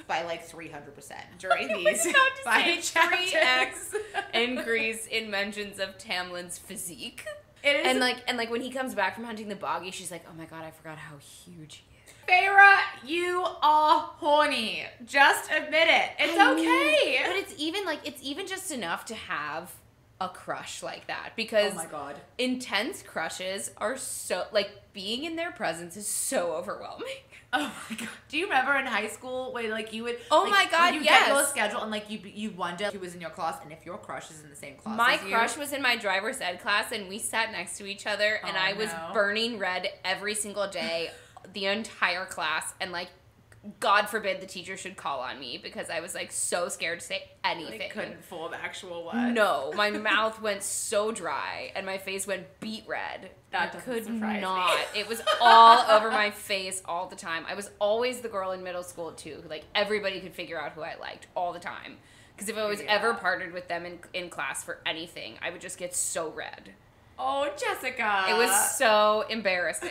by like 300% during these say 5 chapters. 3x increase in mentions of Tamlin's physique. It is And like when he comes back from hunting the boggy, she's like, oh my god, I forgot how huge he is. Feyre, you are horny. Just admit it. It's okay. But it's even just enough to have a crush like that, because oh my god, intense crushes are so, like, being in their presence is so overwhelming. Oh my god. Do you remember in high school when like you would Oh like, my god, you yes. get your schedule and like you wonder who was in your class and if your crush is in the same class My as you? crush was in my driver's ed class, and we sat next to each other, and I was burning red every single day, the entire class, and like, God forbid the teacher should call on me because I was like so scared to say anything. Like, couldn't form actual words. No, my mouth went so dry and my face went beet red. That doesn't surprise me. It was all over my face all the time. I was always the girl in middle school too. Like, everybody could figure out who I liked all the time. Because if I was ever partnered with them in class for anything, I would just get so red. Oh, Jessica. It was so embarrassing.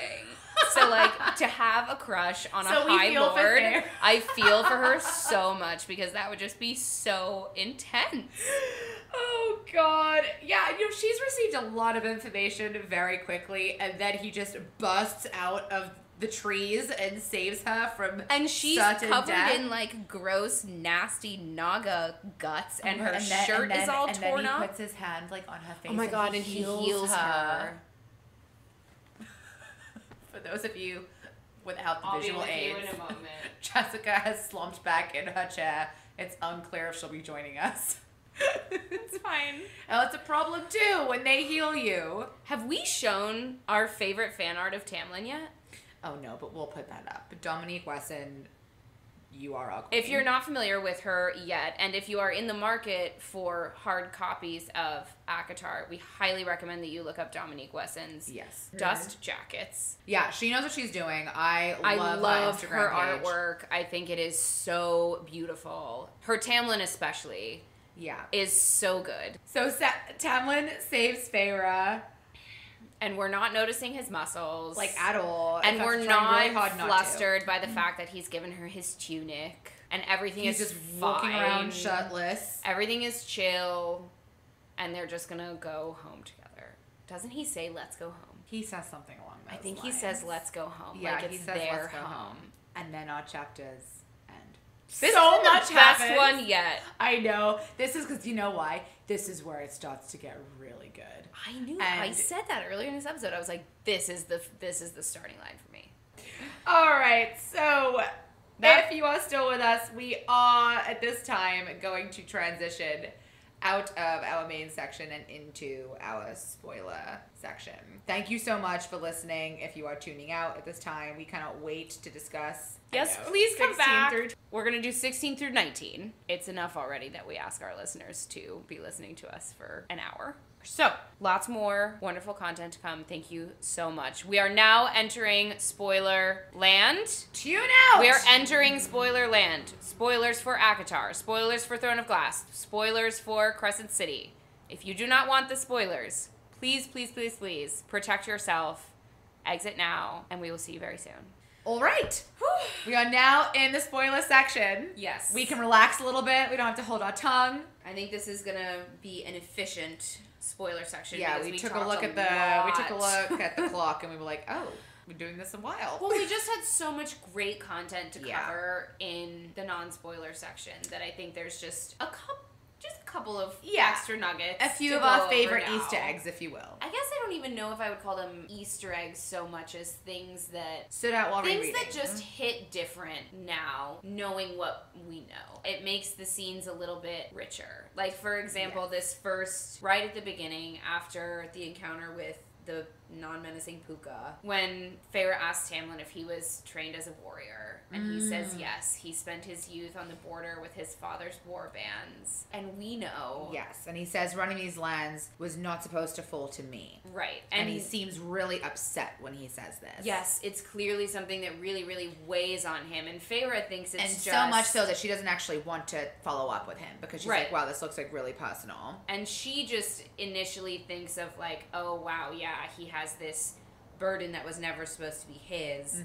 So, like, to have a crush on a High Lord, I feel for her so much, because that would just be so intense. Oh, God. Yeah, she's received a lot of information very quickly, and then he just busts out of the trees and saves her from and she's certain covered death. in, like, gross, nasty Naga guts, and her shirt is all torn up. And then he puts his hand, like, on her face. Oh, my God, and he heals her. For those of you without the I'll visual be with aids, you in a moment. Jessica has slumped back in her chair. It's unclear if she'll be joining us. It's fine. Oh, it's a problem too when they heal you. Have we shown our favorite fan art of Tamlin yet? Oh no, but we'll put that up. Dominique Wesson, you are ugly. If you're not familiar with her yet, and if you are in the market for hard copies of ACOTAR, we highly recommend that you look up Dominique Wesson's dust jackets. Yeah, she knows what she's doing. I love her, her Instagram page. artwork. I think it is so beautiful. Her Tamlin especially is so good. So Tamlin saves Feyre. And we're not noticing his muscles. Like, at all. And we're really not flustered by the fact that he's given her his tunic. And everything is just fine. Walking around shirtless. Everything is chill. And they're just going to go home together. Doesn't he say, let's go home? He says something along those lines. I think he says, let's go home. Yeah, like, it's he says, their let's go home. And then our chapters end. This so is much the best happens. one yet. I know. This is because, you know why? This is where it starts to get really good. I knew. I said that earlier in this episode. I was like, this is the starting line for me. All right. So if you are still with us, we are at this time going to transition out of our main section and into our spoiler section. Thank you so much for listening. If you are tuning out at this time, we cannot wait to discuss. Yes, please come back. We're going to do 16 through 19. It's enough already that we ask our listeners to be listening to us for an hour. So, lots more wonderful content to come. Thank you so much. We are now entering spoiler land. Tune out! We are entering spoiler land. Spoilers for ACOTAR. Spoilers for Throne of Glass. Spoilers for Crescent City. If you do not want the spoilers, please, please, please, please protect yourself. Exit now, and we will see you very soon. All right. We are now in the spoiler section. Yes. We can relax a little bit. We don't have to hold our tongue. I think this is going to be an efficient spoiler section. Yeah, we took a look at the clock and we were like, oh, we're doing this a while. Well, we just had so much great content to cover in the non-spoiler section that I think there's just a couple of extra nuggets. A few of our favorite Easter eggs, if you will. I guess I don't even know if I would call them Easter eggs so much as things that stood out while rereading. Things that just hit different now, knowing what we know. It makes the scenes a little bit richer. Like, for example, this first, right at the beginning, after the encounter with the non-menacing Puka, when Feyre asked Tamlin if he was trained as a warrior, and he says yes. He spent his youth on the border with his father's war bands, and we know. Yes, and he says running these lands was not supposed to fall to me. Right. And he seems really upset when he says this. Yes, it's clearly something that really, really weighs on him, and Feyre thinks it's and just... so much so that she doesn't actually want to follow up with him, because she's like, wow, this looks like really personal. And she just initially thinks of like, oh, wow, yeah, he has this burden that was never supposed to be his.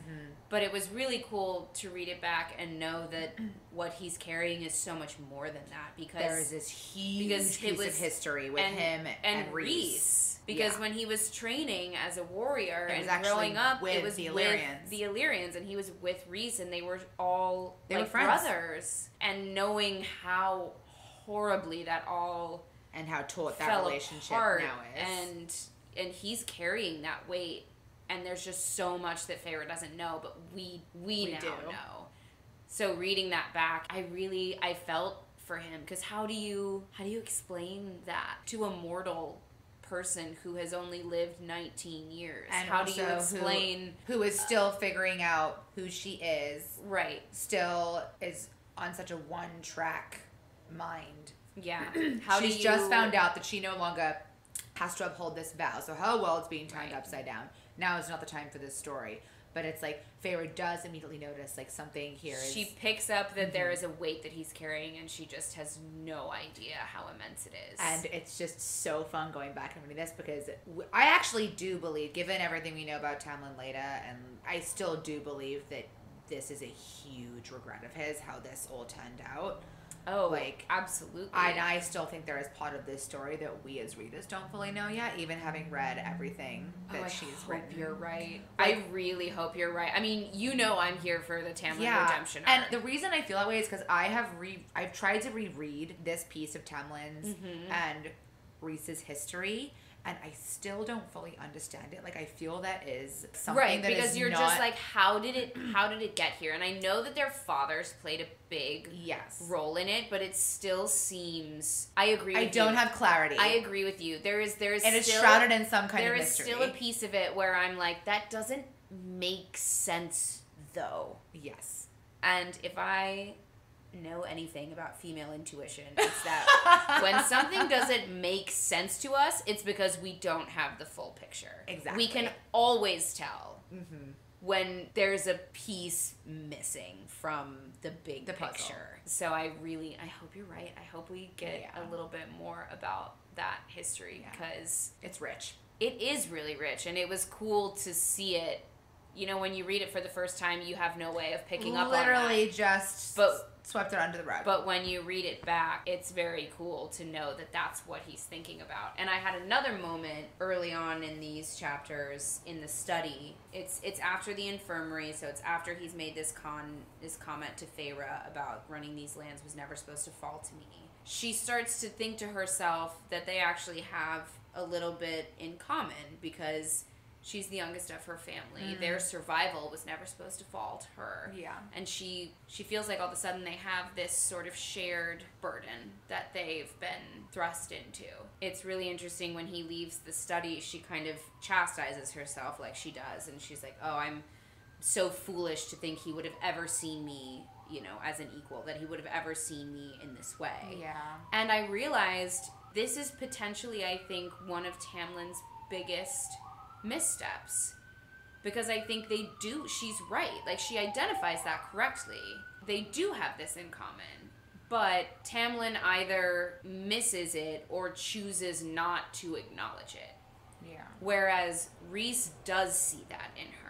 But it was really cool to read it back and know that what he's carrying is so much more than that, because there is this huge piece of history with him and Rhys. Because when he was training as a warrior and growing up, it was with the Illyrians, and he was with Rhys, and they were all were brothers. And knowing how horribly that all and how taut that relationship apart, now is, and he's carrying that weight, and there's just so much that Feyre doesn't know, but we now know. So reading that back, I felt for him, because how do you explain that to a mortal person who has only lived 19 years? And how do you explain who is still figuring out who she is, right, still is on such a one-track mind? Yeah. She's just found out that she no longer has to uphold this vow, so her world's being turned upside down. Now is not the time for this story. But it's like Feyre does immediately notice like something here is... She picks up that there is a weight that he's carrying, and she just has no idea how immense it is. And it's just so fun going back and reading this, because I actually do believe, given everything we know about Tamlin Leda, and I still do believe that this is a huge regret of his, how this all turned out. Oh, like, absolutely. I still think there is part of this story that we as readers don't fully know yet, even having read everything that she's written. I hope you're right. I really hope you're right. I mean, I'm here for the Tamlin redemption arc. And the reason I feel that way is because I've tried to reread this piece of Tamlin's and Rhys's history, and I still don't fully understand it. Like, I feel that is something that because is you're not... just like, how did it get here? And I know that their fathers played a big role in it, but it still seems... I agree with you. I don't have clarity. I agree with you. There is and still... it's shrouded in some kind of There mystery. is still a piece of it where I'm like, that doesn't make sense, though. Yes. And if I know anything about female intuition, it's that when something doesn't make sense to us, it's because we don't have the full picture. Exactly. We can always tell when there's a piece missing from the big picture. So I hope you're right. I hope we get a little bit more about that history, because it's rich. It is really rich, and it was cool to see it. You know, when you read it for the first time, you have no way of picking up on that. Literally just swept it under the rug. But when you read it back, it's very cool to know that that's what he's thinking about. And I had another moment early on in these chapters in the study. It's after the infirmary, so it's after he's made this comment to Feyre about running these lands was never supposed to fall to me. She starts to think to herself that they actually have a little bit in common, because she's the youngest of her family. Their survival was never supposed to fall to her. Yeah. And she feels like all of a sudden they have this sort of shared burden that they've been thrust into. It's really interesting when he leaves the study, she kind of chastises herself like she does. And she's like, oh, I'm so foolish to think he would have ever seen me, as an equal, that he would have ever seen me in this way. Yeah. And I realized this is potentially, I think, one of Tamlin's biggest missteps, because I think she's right, like she identifies that correctly. They do have this in common, but Tamlin either misses it or chooses not to acknowledge it. Yeah. Whereas Rhys does see that in her.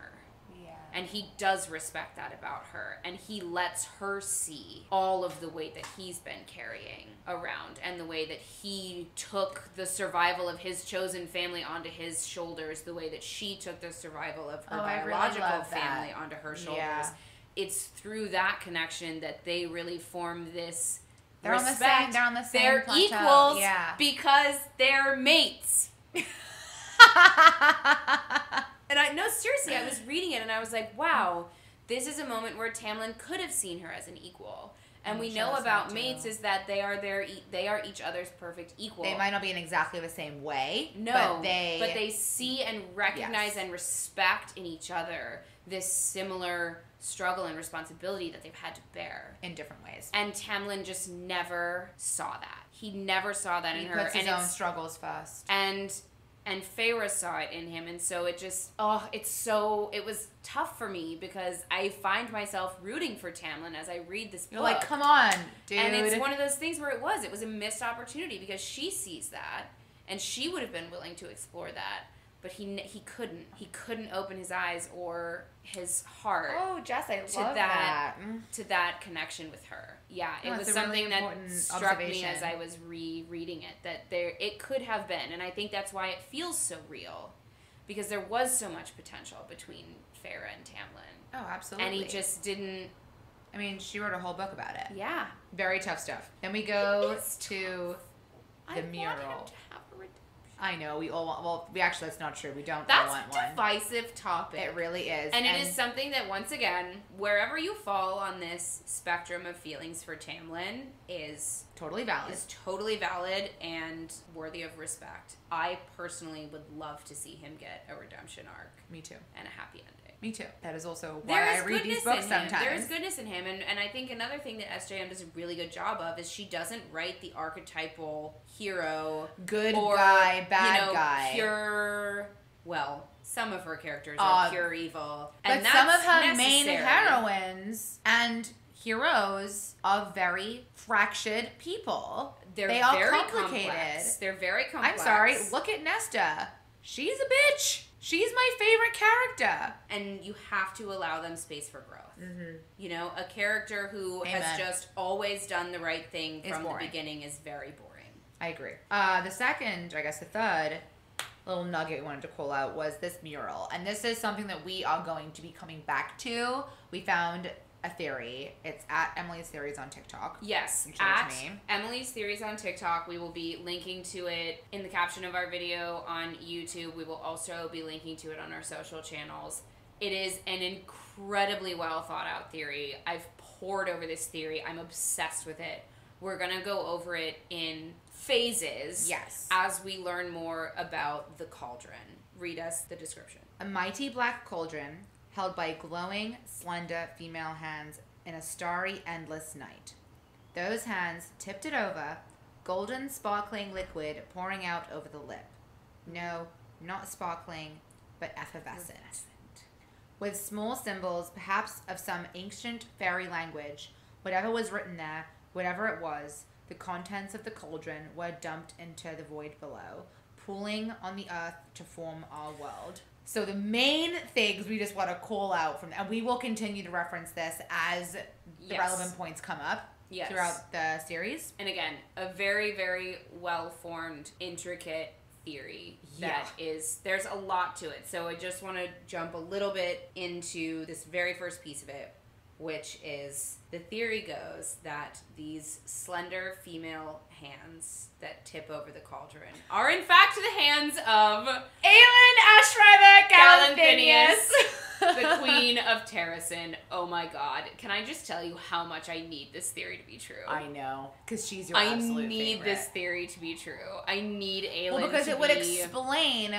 And he does respect that about her. And he lets her see all of the weight that he's been carrying around, and the way that he took the survival of his chosen family onto his shoulders, the way that she took the survival of her biological family onto her shoulders. Yeah. It's through that connection that they really form this respect. They're on the same They're plateau. equals because they're mates. And seriously, I was reading it and I was like, wow, this is a moment where Tamlin could have seen her as an equal. And we know about mates is that they are each other's perfect equal. They might not be in exactly the same way. No, but they see and recognize and respect in each other this similar struggle and responsibility that they've had to bear. In different ways. And Tamlin just never saw that. He never saw that in her. He puts his own struggles first. And Feyre saw it in him, and so it was tough for me, because I find myself rooting for Tamlin as I read this book. You're like, come on, dude. And it's one of those things where it was a missed opportunity, because she sees that, and she would have been willing to explore that, but he couldn't open his eyes or his heart. Oh, Jess, I love that. To that connection with her. Yeah, No, it was it's a something really that important struck me observation. as I was rereading it, that it could have been, and I think that's why it feels so real, because there was so much potential between Farah and Tamlin. Oh, absolutely. And he just didn't. I mean, she wrote a whole book about it. Yeah. Very tough stuff. Then we go to the mural. Want him to have a redemption. I know, we all want, well, we actually, that's not true. We don't all That's want a one. divisive topic. It really is. And it is something that, once again, wherever you fall on this spectrum of feelings for Tamlin is totally valid. And worthy of respect. I personally would love to see him get a redemption arc. Me too. And a happy ending. Me too. That is also why I read these books sometimes. There is goodness in him. And I think another thing that SJM does a really good job of is she doesn't write the archetypal hero. Good guy, bad guy. Pure, well, some of her characters are pure evil. And but some of her main heroines and heroes are very fractured people. They are very complicated. Complex. They're very complex. I'm sorry. Look at Nesta. She's a bitch. She's my favorite character. And you have to allow them space for growth. Mm-hmm. You know, a character who has just always done the right thing from the beginning is very boring. I agree. The third little nugget we wanted to call out was this mural. And this is something that we are going to be coming back to. We found a theory. It's at Emily's Theories on TikTok. Yes, at Emily's Theories on TikTok. We will be linking to it in the caption of our video on YouTube. We will also be linking to it on our social channels. It is an incredibly well thought out theory. I've pored over this theory. I'm obsessed with it. We're going to go over it in phases as we learn more about the cauldron. Read us the description. A mighty black cauldron held by glowing, slender female hands in a starry, endless night. Those hands tipped it over, golden, sparkling liquid pouring out over the lip. No, not sparkling, but effervescent. With small symbols, perhaps of some ancient fairy language, whatever was written there, whatever it was, the contents of the cauldron were dumped into the void below, pooling on the earth to form our world. So the main things we just want to call out from, and we will continue to reference this as the relevant points come up throughout the series. And again, a very, very well-formed, intricate theory that there's a lot to it. So I just want to jump a little bit into this very first piece of it, which is the theory goes that these slender female hands that tip over the cauldron are in fact the hands of Aelin Ashriver Gallanthinius, the Queen of Terrasen. Oh my god. Can I just tell you how much I need this theory to be true? I know. Because she's your absolute favorite. I need this theory to be true. I need Aelin Well, because it would explain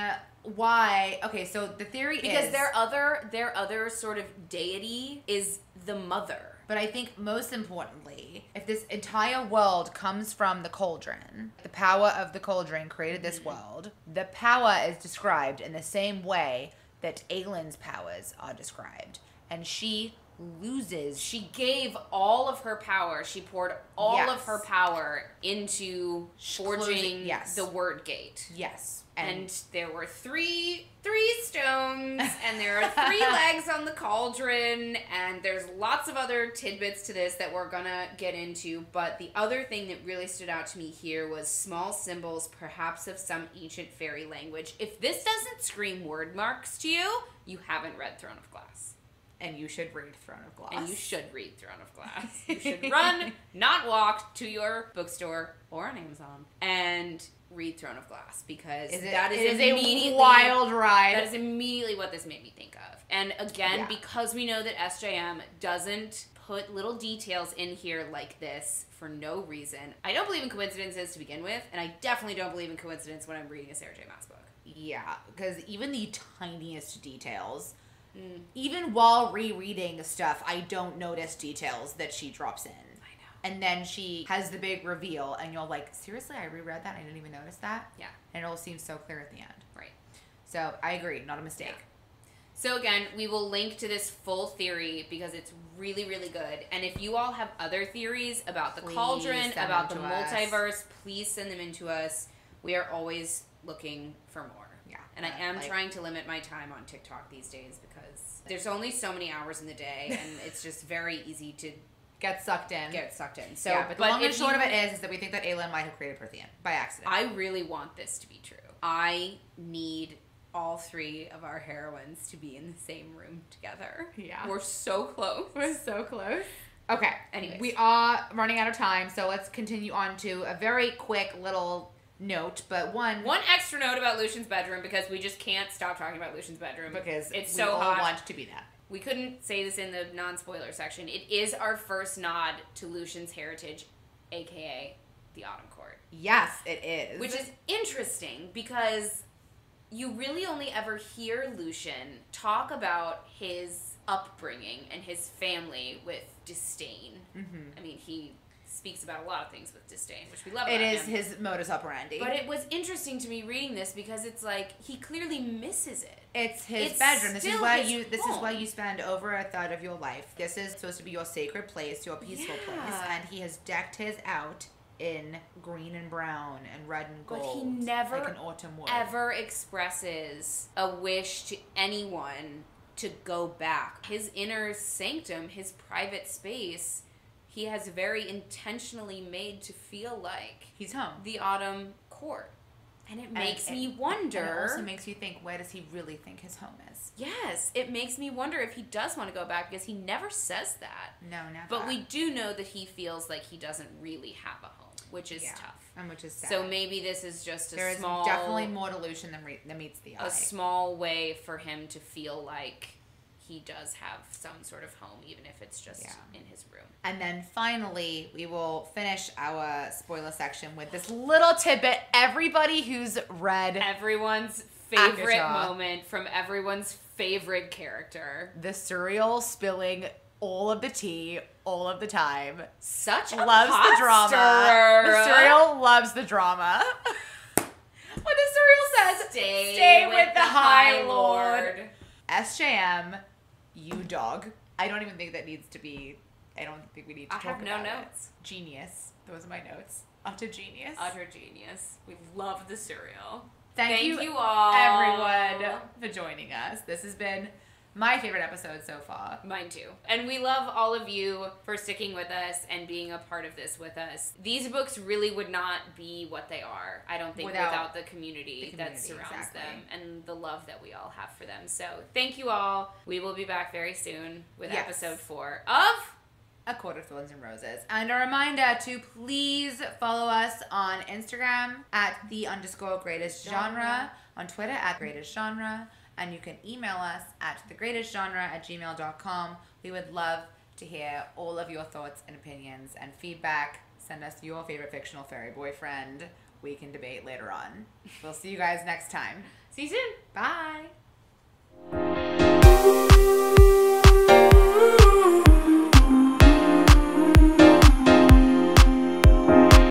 why. Okay, so the theory is... Because their other sort of deity is the mother. But I think most importantly, if this entire world comes from the cauldron, the power of the cauldron created this world, the power is described in the same way that Aelin's powers are described. And she loses. She gave all of her power. She poured all of her power into forging the word gate. Yes. And there were three stones, and there are 3 legs on the cauldron, and there's lots of other tidbits to this that we're gonna get into, but the other thing that really stood out to me here was small symbols, perhaps of some ancient fairy language. If this doesn't scream word marks to you, you haven't read Throne of Glass. And you should read Throne of Glass. And you should read Throne of Glass. You should run, not walk, to your bookstore or on Amazon and read Throne of Glass, because that is a wild ride. That is immediately what this made me think of. And again, because we know that SJM doesn't put little details in here like this for no reason. I don't believe in coincidences to begin with, and I definitely don't believe in coincidence when I'm reading a Sarah J. Maas book. Yeah, because even the tiniest details... Even while rereading stuff, I don't notice details that she drops in. I know. And then she has the big reveal, and you're like, seriously, I reread that? I didn't even notice that? Yeah. And it all seems so clear at the end. Right. So, I agree. Not a mistake. Yeah. So, again, we will link to this full theory because it's really, really good. And if you all have other theories about the cauldron, about the multiverse, please send them in to us. We are always looking for more. Yeah. And I am trying to limit my time on TikTok these days because there's only so many hours in the day, and it's just very easy to get sucked in. So, yeah, but the long and short of it is that we think that Aelin might have created Prithian by accident. I really want this to be true. I need all three of our heroines to be in the same room together. Yeah. We're so close. Okay. Anyways. We are running out of time, so let's continue on to a very quick little note, but one extra note about Lucian's bedroom, because we just can't stop talking about Lucian's bedroom. Because it's we so all hot. want to be that. We couldn't say this in the non-spoiler section. It is our first nod to Lucian's heritage, aka the Autumn Court. Yes, it is. Which is interesting because you really only ever hear Lucian talk about his upbringing and his family with disdain. Mm-hmm. I mean, he speaks about a lot of things with disdain, which we love about him. It is his modus operandi. But it was interesting to me reading this because it's like he clearly misses it. It's his bedroom. This is where you spend over a third of your life. This is supposed to be your sacred place, your peaceful place, and he has decked his out in green and brown and red and gold. But he never like an autumn wood. ever expresses a wish to anyone to go back. His inner sanctum, his private space, he has very intentionally made to feel like he's home. The Autumn Court. And it makes me wonder. And it also makes you think, where does he really think his home is? Yes, it makes me wonder if he does want to go back, because he never says that. No, never. But we do know that he feels like he doesn't really have a home, which is tough. And which is sad. So maybe this is just there is definitely more to Lucian than meets the eye. A small way for him to feel like he does have some sort of home, even if it's just in his room. And then finally, we will finish our spoiler section with this little tidbit. Everybody who's read everyone's favorite ACOTAR, moment from everyone's favorite character. The cereal spilling all of the tea all of the time. Such a loves pot the drama. Stirrer. The cereal loves the drama. When the cereal says, "Stay with the High Lord." SJM, you dog. I don't even think that needs to be. I don't think we need to talk about it. I have no notes. Genius. Those are my notes. Utter genius. Utter genius. We love the cereal. Thank you all, everyone, for joining us. This has been my favorite episode so far. Mine too. And we love all of you for sticking with us and being a part of this with us. These books really would not be what they are, I don't think, without the community that surrounds them and the love that we all have for them. So thank you all. We will be back very soon with episode 4 of A Court of Thorns and Roses. And a reminder to please follow us on Instagram at _greatestgenre, on Twitter at greatestgenre, and you can email us at thegreatestgenre@gmail.com. We would love to hear all of your thoughts and opinions and feedback. Send us your favorite fictional fairy boyfriend. We can debate later on. We'll see you guys next time. See you soon. Bye.